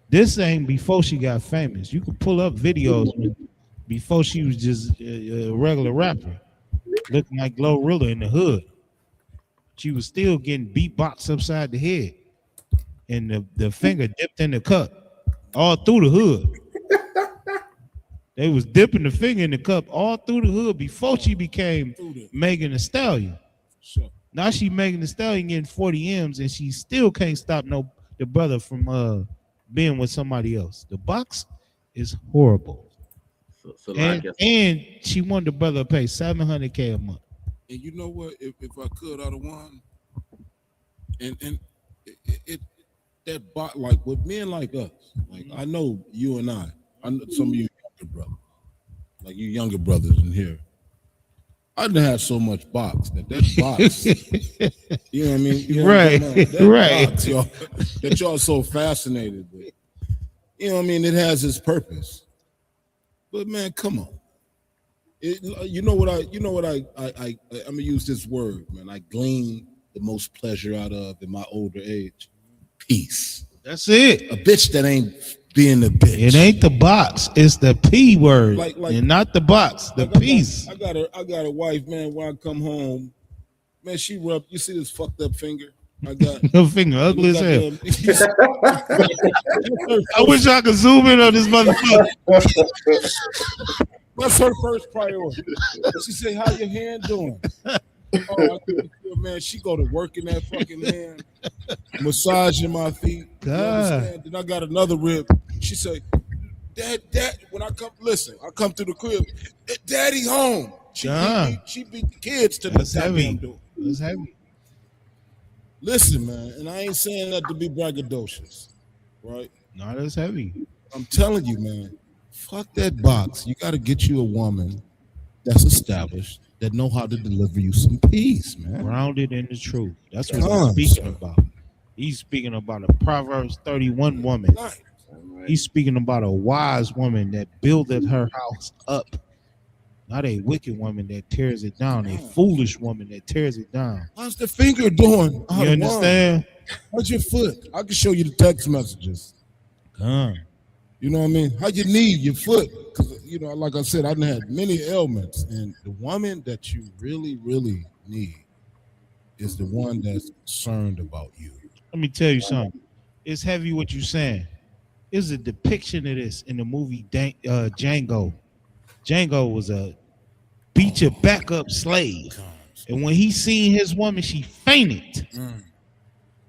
This ain't before she got famous. You can pull up videos before she was just a regular rapper, looking like Glorilla in the hood. She was still getting beatbox upside the head, and the finger dipped in the cup all through the hood. They was dipping the finger in the cup all through the hood before she became Megan Thee Stallion. Sure. Now she Megan Thee Stallion getting 40 M's, and she still can't stop the brother from being with somebody else. The box is horrible. So And she wanted the brother to pay $700K a month. And you know what? If I could, I'd have won. And it that bot like with men like us, like I know you and I know some of you younger brothers, like you younger brothers in here. I didn't have so much box that box, you know what I mean? You know Right, right. Box, y'all, that y'all so fascinated with. You know what I mean? It has its purpose. But man, come on. I'm gonna use this word, man. I glean the most pleasure out of in my older age. Peace. That's it. A bitch that ain't being a bitch. It ain't the box, it's the P word, Like- and not the box, the piece. I got a wife, man. When I come home, man, she rub. You see this fucked up finger? I got Her finger ugly as hell. goddamn- I wish I could zoom in on this motherfucker. That's her first priority. She say, "How your hand doing?" Oh, I couldn't feel, man. She go to work in that fucking hand, massaging my feet. You God. understand? Then I got another rib. She say, "Dad, when I come to the crib, Daddy home." She beat the kids to That's the heavy. goddamn door. That's heavy. Listen, man, and I ain't saying that to be braggadocious, right? No, that's heavy. I'm telling you, man, fuck that box. You got to get you a woman that's established, that know how to deliver you some peace, man. Grounded in the truth. That's what Come he's speaking on, about. He's speaking about a Proverbs 31 woman. Right. He's speaking about a wise woman that buildeth her house up. Not a wicked woman that tears it down, a foolish woman that tears it down. How's the finger doing? You understand? How's your foot? I can show you the text messages. You know what I mean? How your knee, your foot? Because, you know, like I said, I done had many ailments. And the woman that you really, really need is the one that's concerned about you. Let me tell you something. It's heavy what you're saying. It's a depiction of this in the movie Django. Django was a beat your back up slave. And when he seen his woman, she fainted.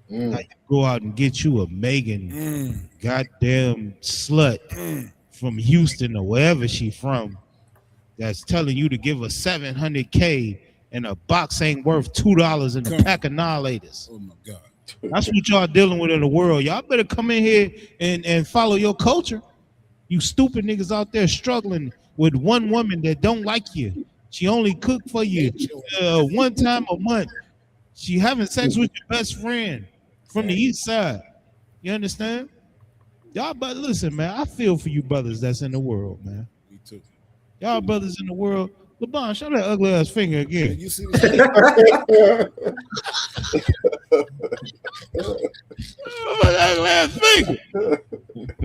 Like, go out and get you a Megan goddamn slut from Houston or wherever she from that's telling you to give her $700K and a box ain't worth $2 and a pack of annihilators. Oh my God. That's what y'all dealing with in the world. Y'all better come in here and follow your culture. You stupid niggas out there struggling with one woman that don't like you. She only cook for you one time a month. She having sex with your best friend from the east side. You understand? Y'all, but listen, man, I feel for you brothers that's in the world, man. Me too. Y'all brothers in the world. LeBron, show that ugly ass finger again. You see this? Ugly ass finger.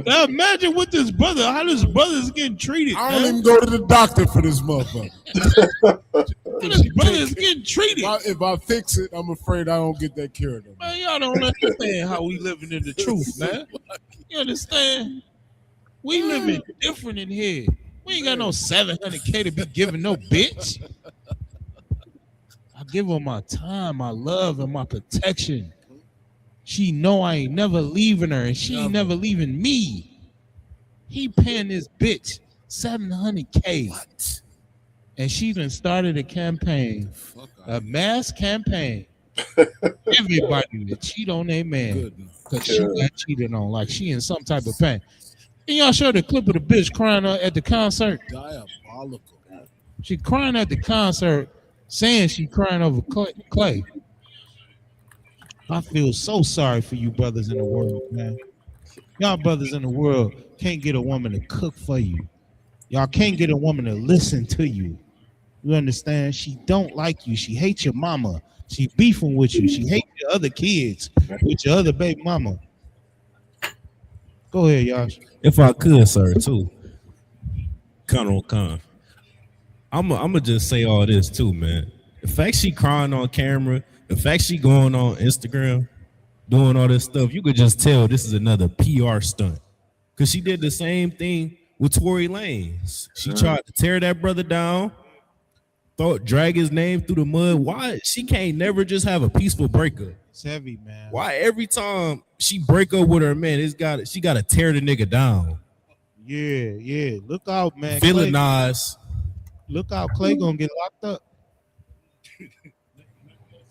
Now imagine what this brother, how this brother is getting treated. I don't even go to the doctor for this motherfucker. This brother is getting treated. If I fix it, I'm afraid I don't get that cured. Man, y'all don't understand how we living in the truth, man. You understand? We living different in here. We ain't got no 700K to be giving no bitch. I give her my time, my love, and my protection. She know I ain't never leaving her, and she ain't never leaving me. He paying this bitch $700K. What? And she done started a campaign, a mass campaign. Everybody to cheat on their man because she got cheated on, like she in some type of pain. And y'all showed the clip of the bitch crying at the concert. Diabolical. She crying at the concert, saying she crying over Klay. I feel so sorry for you brothers in the world, man. Y'all brothers in the world can't get a woman to cook for you. Y'all can't get a woman to listen to you. You understand? She don't like you. She hates your mama. She beefing with you. She hates your other kids with your other baby mama. Go ahead, y'all. If I could, sir, too. Con. I'ma just say all this too, man. The fact she crying on camera, the fact she going on Instagram, doing all this stuff, you could just tell this is another PR stunt. Cause she did the same thing with Tory Lanez. She tried to tear that brother down, drag his name through the mud. Why she can't never just have a peaceful breakup? It's heavy, man. Why every time she break up with her man, she gotta tear the nigga down? Yeah. Look out, man. Villainize. Look out, Klay gonna get locked up.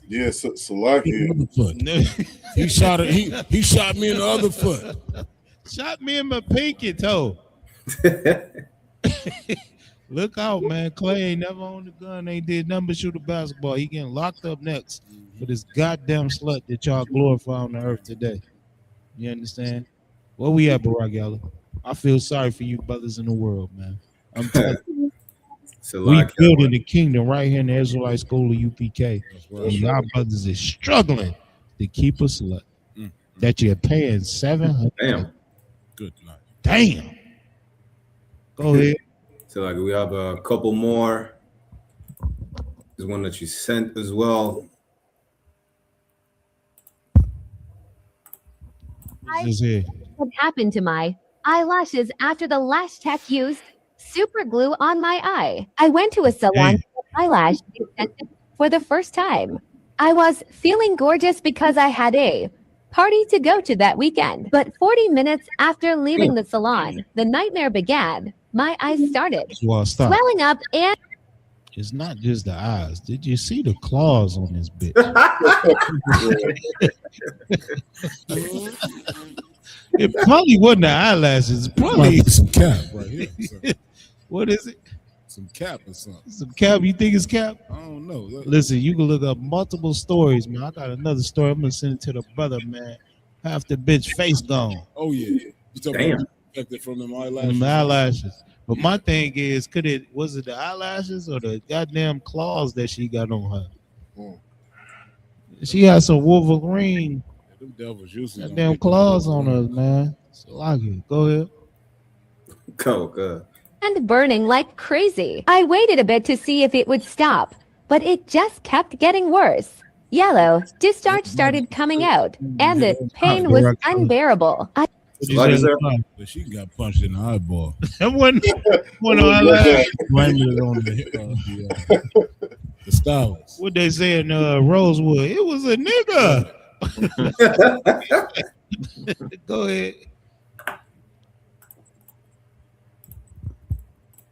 Yeah, Salaki. He shot it. He shot me in the other foot. Shot me in my pinky toe. Look out, man. Klay ain't never owned a gun. Ain't did nothing but shoot a basketball. He getting locked up next for this goddamn slut that y'all glorify on the earth today. You understand? Where we at, Barack Yalla? I feel sorry for you brothers in the world, man. I'm telling you. We building the kingdom right here in the Israelite school of UPK. And y'all brothers is struggling to keep a slut that you're paying $700. Damn. Good night. Damn. Go ahead. So like we have a couple more. There's one that you sent as well. What happened to my eyelashes after the lash tech used super glue on my eye? I went to a salon for eyelash for the first time. I was feeling gorgeous because I had a party to go to that weekend. But 40 minutes after leaving the salon, the nightmare began. My eyes started swelling up and... It's not just the eyes. Did you see the claws on this bitch? It probably wasn't the eyelashes. Probably some cap right here. What is it? Some cap or something. Some cap? You think it's cap? I don't know. Listen, you can look up multiple stories, man. I got another story. I'm gonna send it to the brother, man. Half the bitch face gone. Oh yeah. You talking about affected from them eyelashes? Them eyelashes. But my thing is, was it the eyelashes or the goddamn claws that she got on her? She had some Wolverine goddamn claws on her, man. So like it. Go ahead. Go. And burning like crazy. I waited a bit to see if it would stop, but it just kept getting worse. Yellow discharge started coming out, and the pain was unbearable. She got punched in the eyeball. That wasn't one eyelash. Blinded on the stylist. What they say in Rosewood? It was a nigga. Go ahead.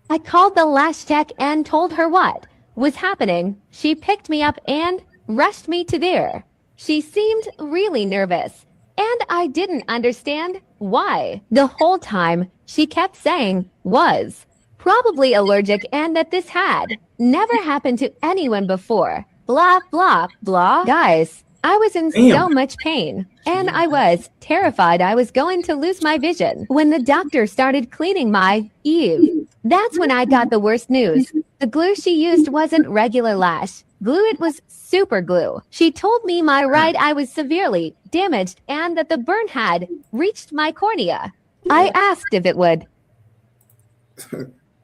I called the lash tech and told her what was happening. She picked me up and rushed me to there. She seemed really nervous, and I didn't understand why. The whole time, she kept saying was probably allergic and that this had never happened to anyone before. Blah, blah, blah. Guys, I was in so much pain, and I was terrified I was going to lose my vision. When the doctor started cleaning my Eve, that's when I got the worst news. The glue she used wasn't regular lash glue, it was super glue. She told me my right eye was severely damaged and that the burn had reached my cornea. I asked if it would.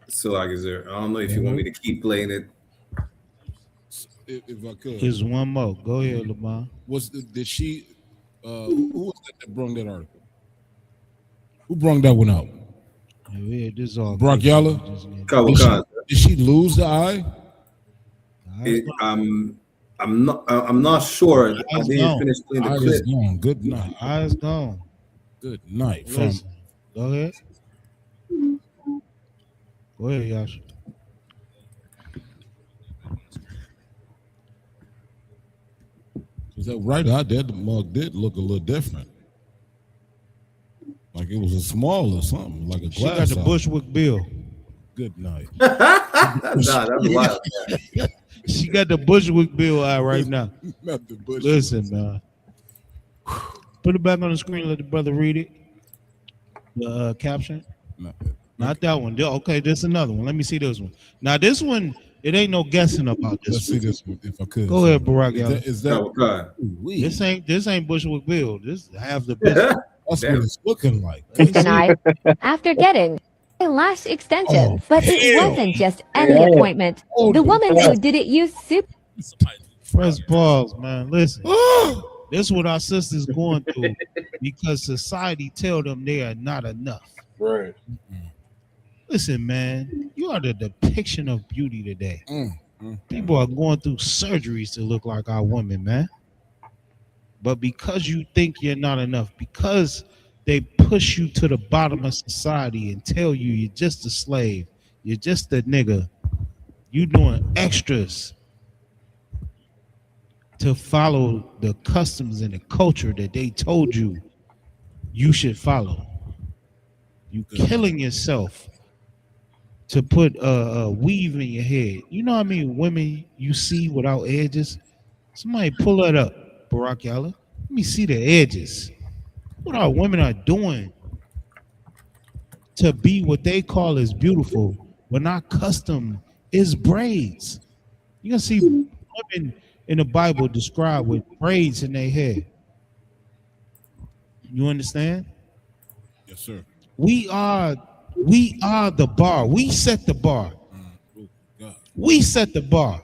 So, like, is there? I don't know if you want me to keep playing it. If I could, Here's one more. Go ahead, Lamar. Did she? Who was that brung that article? Who brung that one out? Yeah, this is all Brock Yalla. Did she lose the eye? I'm not sure. I didn't finish playing the clip. Gone. Good night. Eyes gone. Good night. Listen, go ahead. Go ahead, Yash. Is that right out there? The mug did look a little different. Like it was a small or something, like a glass. She got the Bushwick Bill. Good night. Nah, that's wild. She got the Bushwick Bill eye right now. Not the Bushwick. Listen, man. Put it back on the screen. Let the brother read it. The caption. Not that one. Okay, there's another one. Let me see this one. Now, this one, it ain't no guessing about this. Let's see this one, if I could. Go ahead, Barack. Is that this ain't Bushwick Bill. This half the business. That's what it's looking like. After getting a lash extension, but it wasn't just any appointment. The woman who did it used soup. Press pause, man. Listen, this is what our sisters going through because society tell them they are not enough. Right. Listen, man, you are the depiction of beauty today. People are going through surgeries to look like our women, man. But because you think you're not enough, because they push you to the bottom of society and tell you you're just a slave, you're just a nigga, you doing extras to follow the customs and the culture that they told you you should follow. You killing yourself to put a weave in your head. You know what I mean? Women you see without edges. Somebody pull that up, Barack Yalla. Let me see the edges. What our women are doing to be what they call as beautiful when our custom is braids. You can see women in the Bible described with braids in their hair. You understand? Yes, sir. We are the bar. We set the bar. We set the bar.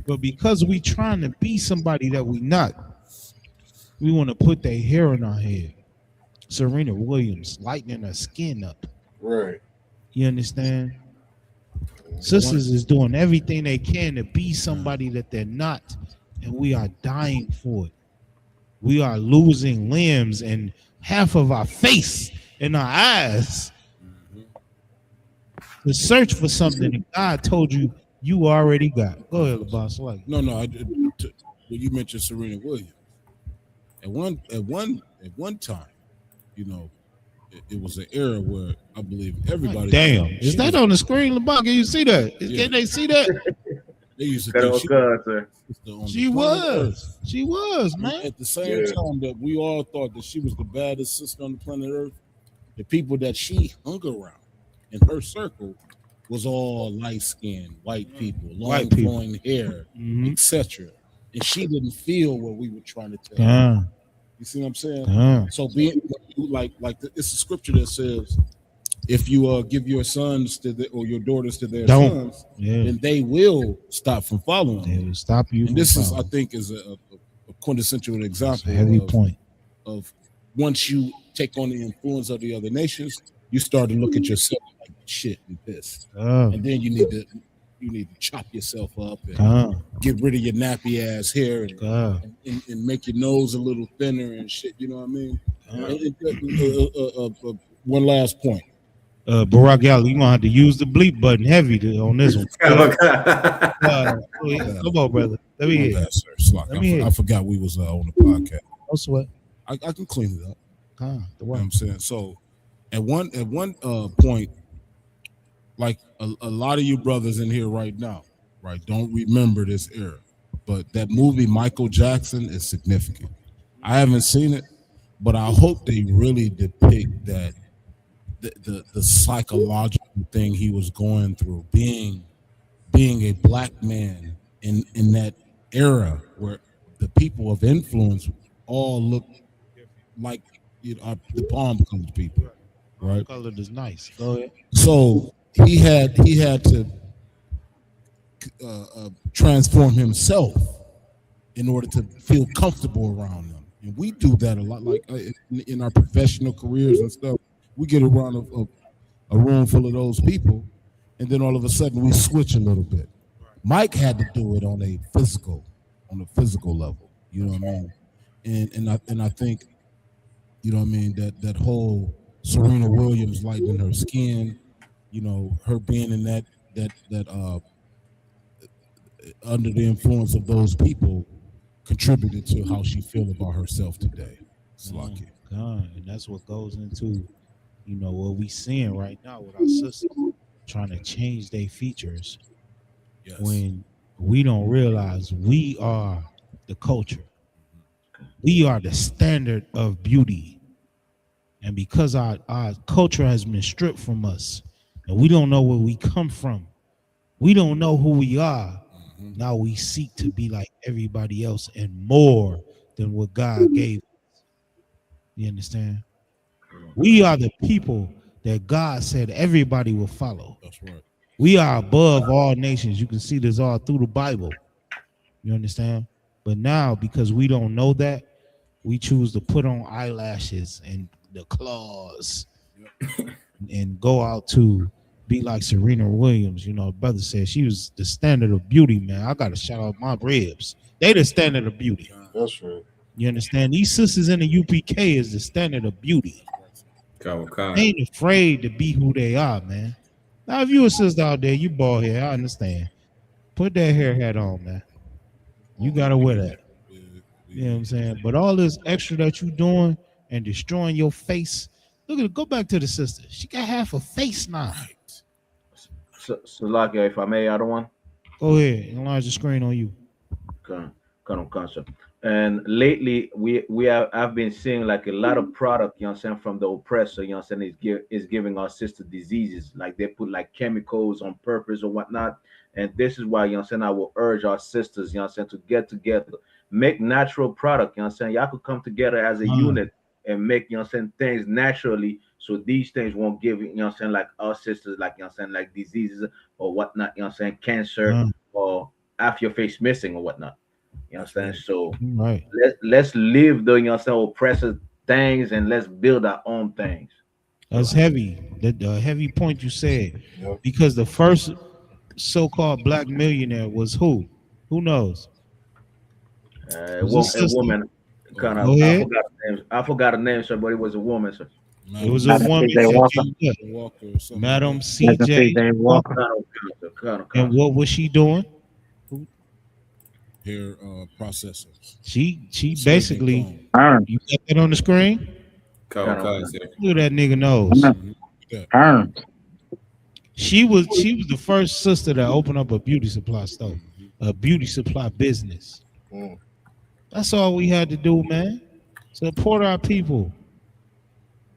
But because we trying to be somebody that we not, we want to put their hair in our head. Serena Williams lightening her skin up. Right. You understand? Sisters is doing everything they can to be somebody that they're not, and we are dying for it. We are losing limbs and half of our face and our eyes to search for something that God told you you already got. Go ahead, boss. Like no. You mentioned Serena Williams. At one time, you know, it was an era where I believe everybody. Damn, is that on the screen, LeBron? Can you see that? Yeah. Can they see that? They used to think she was, man. At the same time that we all thought that she was the baddest sister on the planet Earth, the people that she hung around in her circle was all light-skinned white people, long flowing hair, etc. And she didn't feel what we were trying to tell her. You see what I'm saying? So being like it's a scripture that says, if you give your sons to or your daughters to their sons, then they will stop from following. They will stop you. And this is, I think, is a quintessential example. Of once you take on the influence of the other nations, you start to look at yourself like shit and piss, and then you need to chop yourself up and get rid of your nappy ass hair and make your nose a little thinner and shit. You know what I mean? One last point. Barack Yalla, you're gonna have to use the bleep button heavy on this one. Come on, brother. Let me hear. I forgot we was on the podcast. No sweat. I can clean it up. The you know what I'm saying? So at one point, like a lot of you brothers in here right now, right, don't remember this era. But that movie Michael Jackson is significant. I haven't seen it, but I hope they really depict that the psychological thing he was going through, being a black man in that era where the people of influence all look like the palm color people, right? Color is nice. Go ahead. So he had to transform himself in order to feel comfortable around them, and we do that a lot. Like in our professional careers and stuff, we get around a room full of those people, and then all of a sudden we switch a little bit. Mike had to do it on a physical level. You know what I mean? And I think, you know what I mean, that whole Serena Williams lightening her skin, you know, her being in that under the influence of those people contributed to how she feel about herself today. God, and that's what goes into, you know, what we seeing right now with our sisters trying to change their features. Yes. When we don't realize we are the culture. We are the standard of beauty. And because our culture has been stripped from us and we don't know where we come from, we don't know who we are. Now we seek to be like everybody else and more than what God gave us. You understand? We are the people that God said everybody will follow. That's right. We are above all nations. You can see this all through the Bible. You understand? But now, because we don't know that, we choose to put on eyelashes and the claws and go out to be like Serena Williams. You know, brother said she was the standard of beauty, man. I got to shout out my ribs. They the standard of beauty. That's right. You understand? These sisters in the UPK is the standard of beauty. They ain't afraid to be who they are, man. Now, if you a sister out there, you bald hair, I understand. Put that hair hat on, man. You gotta wear that. You know what I'm saying? But all this extra that you doing and destroying your face, look at it. Go back to the sister. She got half a face now. Salakia, if I may, other one. Go ahead. Enlarge the screen on you. Concept. And lately, I've been seeing like a lot of product, you know what I'm saying, from the oppressor, you know what I'm saying, is giving our sister diseases. Like they put like chemicals on purpose or whatnot. And this is why, you know what I'm saying, I will urge our sisters, you know what I'm saying, to get together, make natural product, you know what I'm saying. Y'all could come together as a unit and make, you know what I'm saying, things naturally, so these things won't give, you know what I'm saying, like our sisters, like, you know what I'm saying, like diseases or whatnot, you know what I'm saying, cancer or half your face missing or whatnot. You understand? So let's live the, you know what I'm saying, oppressive things, and let's build our own things. That's heavy. The heavy point you said. Because the first so-called black millionaire was who? Who knows? A woman. Kind of. I forgot the name, sir, but it was a woman, sir. It was a woman. Madam C.J. Walker. And what was she doing? Hair processor. She basically, you got that on the screen? Look at that nigga nose. She was the first sister that opened up a beauty supply store, a beauty supply business. That's all we had to do, man. Support our people.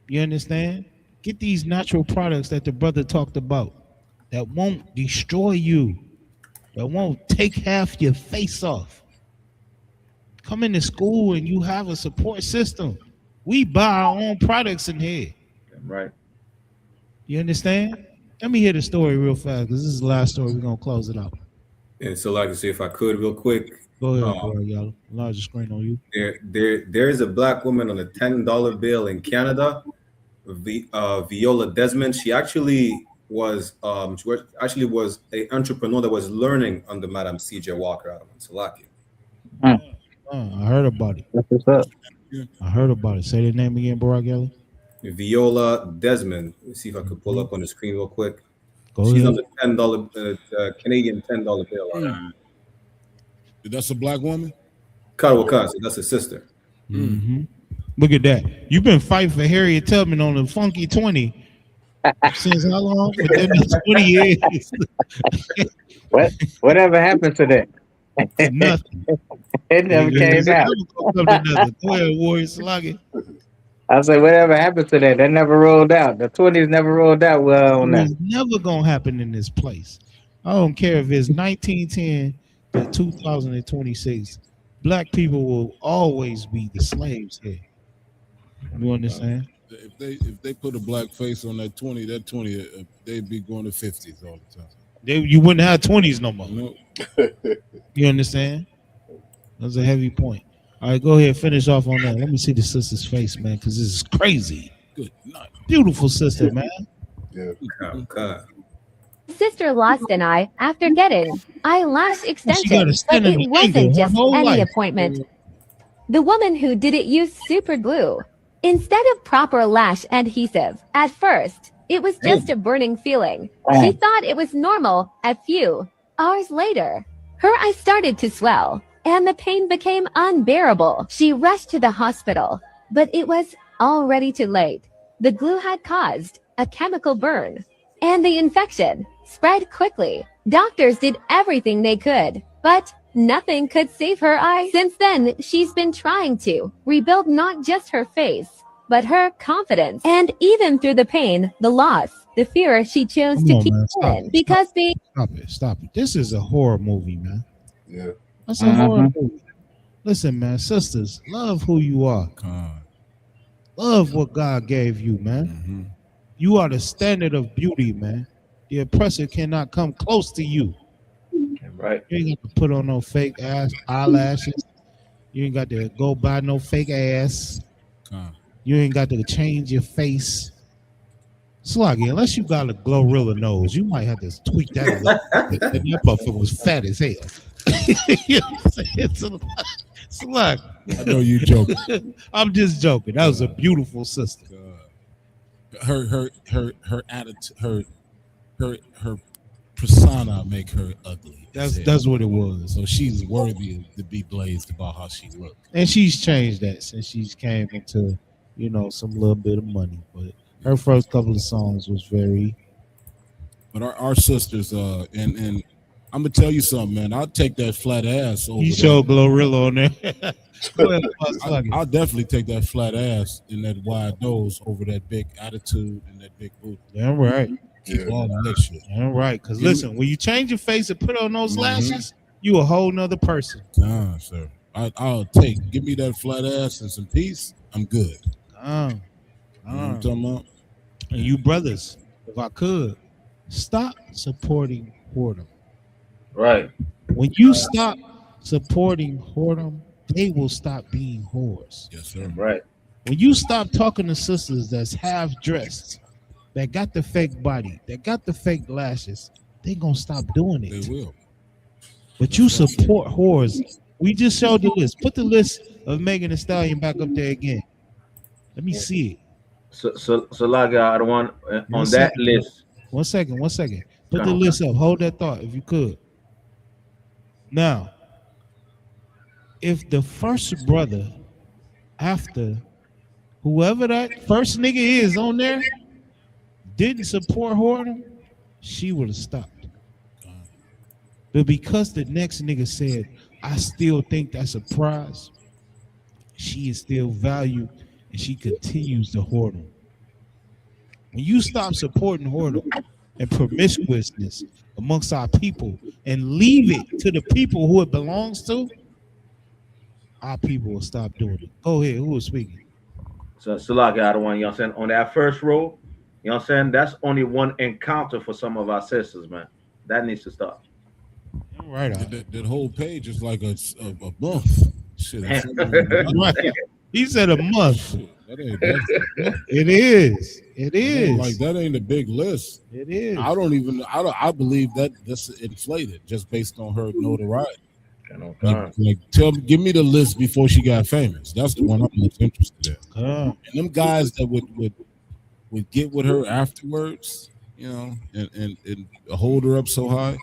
You understand? Get these natural products that the brother talked about that won't destroy you, that won't take half your face off. Come into school and you have a support system. We buy our own products in here. Right. You understand? Let me hear the story real fast, because this is the last story. We're going to close it out. And so, like I say, if I could, real quick. Go ahead, y'all. Larger screen on you. There's a black woman on a $10 bill in Canada, Viola Desmond. She actually was an entrepreneur that was learning under Madam C.J. Walker out of Salaki. I heard about it. That's what's up. I heard about it. Say the name again, Barack Yellow. Viola Desmond. Let's see if I could pull up on the screen real quick. She's on the $10 Canadian $10 bill. That's a black woman? That's a sister. Look at that. You've been fighting for Harriet Tubman on the Funky 20. Since how long? For 20 years. Whatever happened to that? Nothing. It never came out. Go ahead, Warrior Sluggy. I say, whatever happened to that? That never rolled out. The 20s never rolled out well on that. It's never gonna happen in this place. I don't care if it's 1910 to 2026. Black people will always be the slaves here. You understand? If they put a black face on that 20, they'd be going to 50s all the time. You wouldn't have 20s no more. No. You understand? That's a heavy point. All right, go ahead, finish off on that. Let me see the sister's face, man, because this is crazy. Good night. Beautiful sister, man. Yeah. Oh, God. Sister lost an eye after getting eyelash got a extension, but standing it wasn't angle her just whole any life. appointment. The woman who did it used super glue instead of proper lash adhesive. At first, it was just a burning feeling. She thought it was normal. A few hours later, her eye started to swell, and the pain became unbearable. She rushed to the hospital, but it was already too late. The glue had caused a chemical burn, and the infection spread quickly. Doctors did everything they could, but nothing could save her eye. Since then, she's been trying to rebuild not just her face, but her confidence. And even through the pain, the loss, the fear, she chose to keep in. Because being... Stop it. This is a horror movie, man. Yeah. That's a horror movie. Listen, man, sisters, love who you are. Love what God gave you, man. You are the standard of beauty, man. The oppressor cannot come close to you. Right. You ain't got to put on no fake ass eyelashes. You ain't got to go buy no fake ass. You ain't got to change your face. Sluggy, unless you got a Glorilla nose, you might have to tweak that a little. That motherfucker was fat as hell. You know what I'm saying? Slug. I know you joking. I'm just joking. That was a beautiful sister. Her attitude, her persona make her ugly. That's what it was. So she's worthy to be blazed about how she looked. And she's changed that since she's came into, you know, some little bit of money. But her first couple of songs was very. But our sisters, and I'm gonna tell you something, man. I'll take that flat ass over. You showed Glorilla on there. I'll definitely take that flat ass and that wide nose over that big attitude and that big booty. Damn right. Keep all that shit. Damn right. Because listen, when you change your face and put on those lashes, you a whole nother person. Nah, sir. I'll give me that flat ass and some peace. I'm good. You know what I'm talking about? And you brothers, if I could, stop supporting whoredom. Right. When you stop supporting whoredom, they will stop being whores. Yes, sir. Right. When you stop talking to sisters that's half dressed, that got the fake body, that got the fake lashes, they gonna stop doing it. They will. But you support whores. We just showed the list. Put the list of MegTheeStallion back up there again. Let me see it. So Laga, I don't want on that list. One second. Put the list up. Hold that thought if you could. Now, if the first brother after whoever that first nigga is on there didn't support whoredom, she would have stopped. But because the next nigga said, I still think that's a prize, she is still valued and she continues to whoredom. When you stop supporting whoredom and promiscuousness amongst our people and leave it to the people who it belongs to, our people will stop doing it. Go ahead, who is speaking? So Salaki, I don't want, you know what I'm saying, on that first row, you know what I'm saying, that's only one encounter for some of our sisters, man. That needs to stop. Right. That whole page is like a month. Shit. Right. He said a month. That It is. It is. Like that ain't a big list. It is. I believe that that's inflated just based on her notoriety. Give me the list before she got famous. That's the one I'm most interested in. And them guys that would get with her afterwards, you know, and hold her up so high.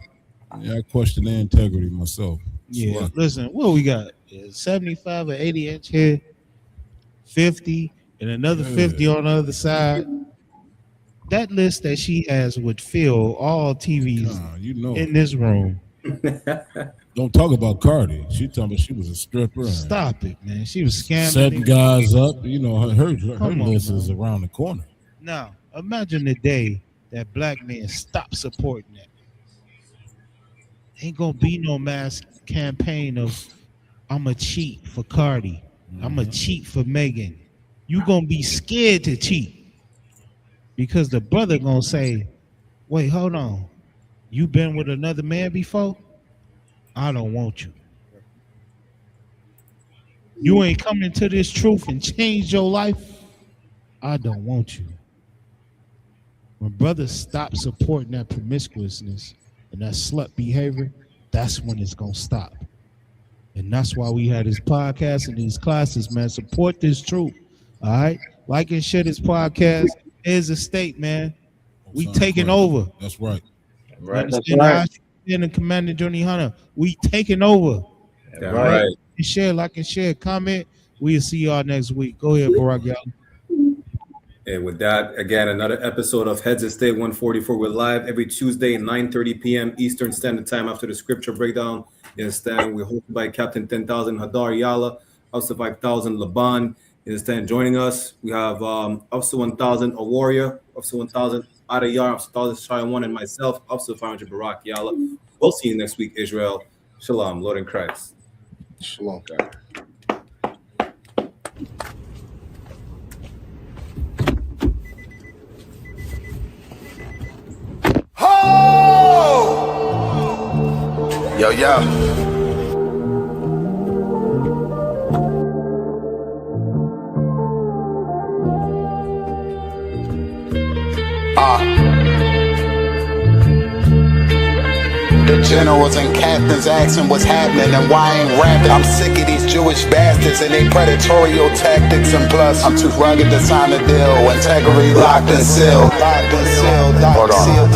Yeah, I question their integrity myself. Yeah, listen, what we got? 75 or 80 inch head, 50, and another 50 on the other side. that list that she has would fill all TVs in this room. Don't talk about Cardi. She told me she was a stripper. Stop it, man. She was scamming. Setting guys up. You know, her list is around the corner. Now, imagine the day that black men stop supporting that. Ain't gonna be no mass campaign of I'm a cheat for Cardi. I'm a cheat for Megan. You gonna be scared to cheat because the brother gonna say, wait, hold on. You been with another man before? I don't want you. You ain't coming to this truth and change your life. I don't want you. When brothers stop supporting that promiscuousness and that slut behavior, that's when it's gonna stop. And that's why we had this podcast and these classes, man. Support this truth. All right. Like and share this podcast. Here's a state, man. We taking over. That's right. Right. That's right. And Commander Johnny Hunter, we taking over. That's right. And share, like and share, comment. We'll see y'all next week. Go ahead, Barack, y'all. And with that, again, another episode of Heads of State 144. We're live every Tuesday, 9:30 p.m. Eastern Standard Time after the scripture breakdown. You understand? We're hosted by Captain 10,000 Hadar Yala, Officer 5,000 Laban. You understand? Joining us, we have Officer 1,000 a warrior, Officer 1,000 Adayar, Officer 1,000 Shai1, and myself, Officer 500 Barack Yala. We'll see you next week, Israel. Shalom, Lord in Christ. Shalom. Yo, yo. The generals and captains asking what's happening and why I ain't rapping. I'm sick of these Jewish bastards and they predatorial tactics. And plus, I'm too rugged to sign a deal. Integrity locked and sealed. Hold on.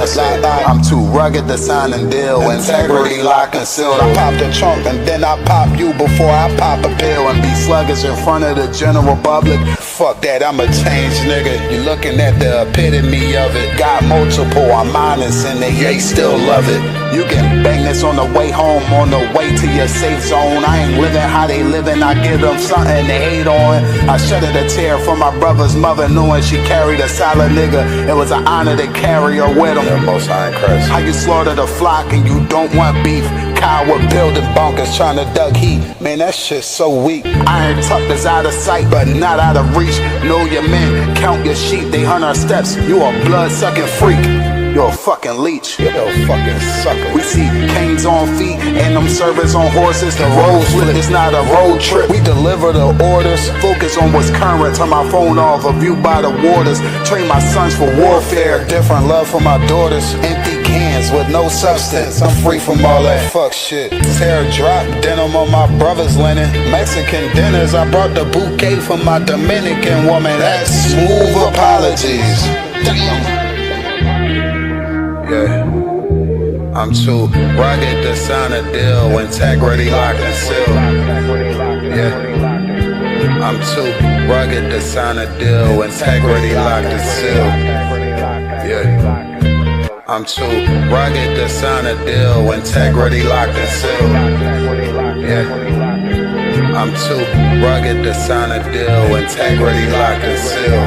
I'm too rugged to sign a deal. Integrity locked and sealed. I pop the trunk and then I pop you before I pop a pill and be sluggish in front of the general public. Fuck that, I'm a changed nigga. You looking at the epitome of it. Got multiple, I'm honest and they still love it. You can bang this on the way home, on the way to your safe zone. I ain't living how they living, I give them something to hate on. I shedded a tear for my brother's mother, knowing she carried a solid nigga. It was an honor to carry her with him. Most High in Christ. How you slaughter the flock and you don't want beef. Coward building bunkers trying to duck heat. Man, that shit's so weak. Iron tucked is out of sight, but not out of reach. Know your men, count your sheep, they hunt our steps. You a blood-sucking freak. You're a fucking leech. You're a fucking sucker. We see canes on feet and them servants on horses. The road split, it's not a road trip. We deliver the orders. Focus on what's current. Turn my phone off, a view by the waters. Train my sons for warfare. Different love for my daughters. Empty cans with no substance. I'm free from all that fuck shit. Tear drop, denim on my brother's linen. Mexican dinners, I brought the bouquet for my Dominican woman. That's smooth apologies. Damn. Yeah, I'm too rugged to sign a deal. Integrity locked and sealed. Yeah, I'm too rugged to sign a deal. Integrity locked and sealed. Yeah, I'm too rugged to sign a deal. Integrity locked and sealed. Yeah, I'm too rugged to sign a deal. Integrity locked and sealed.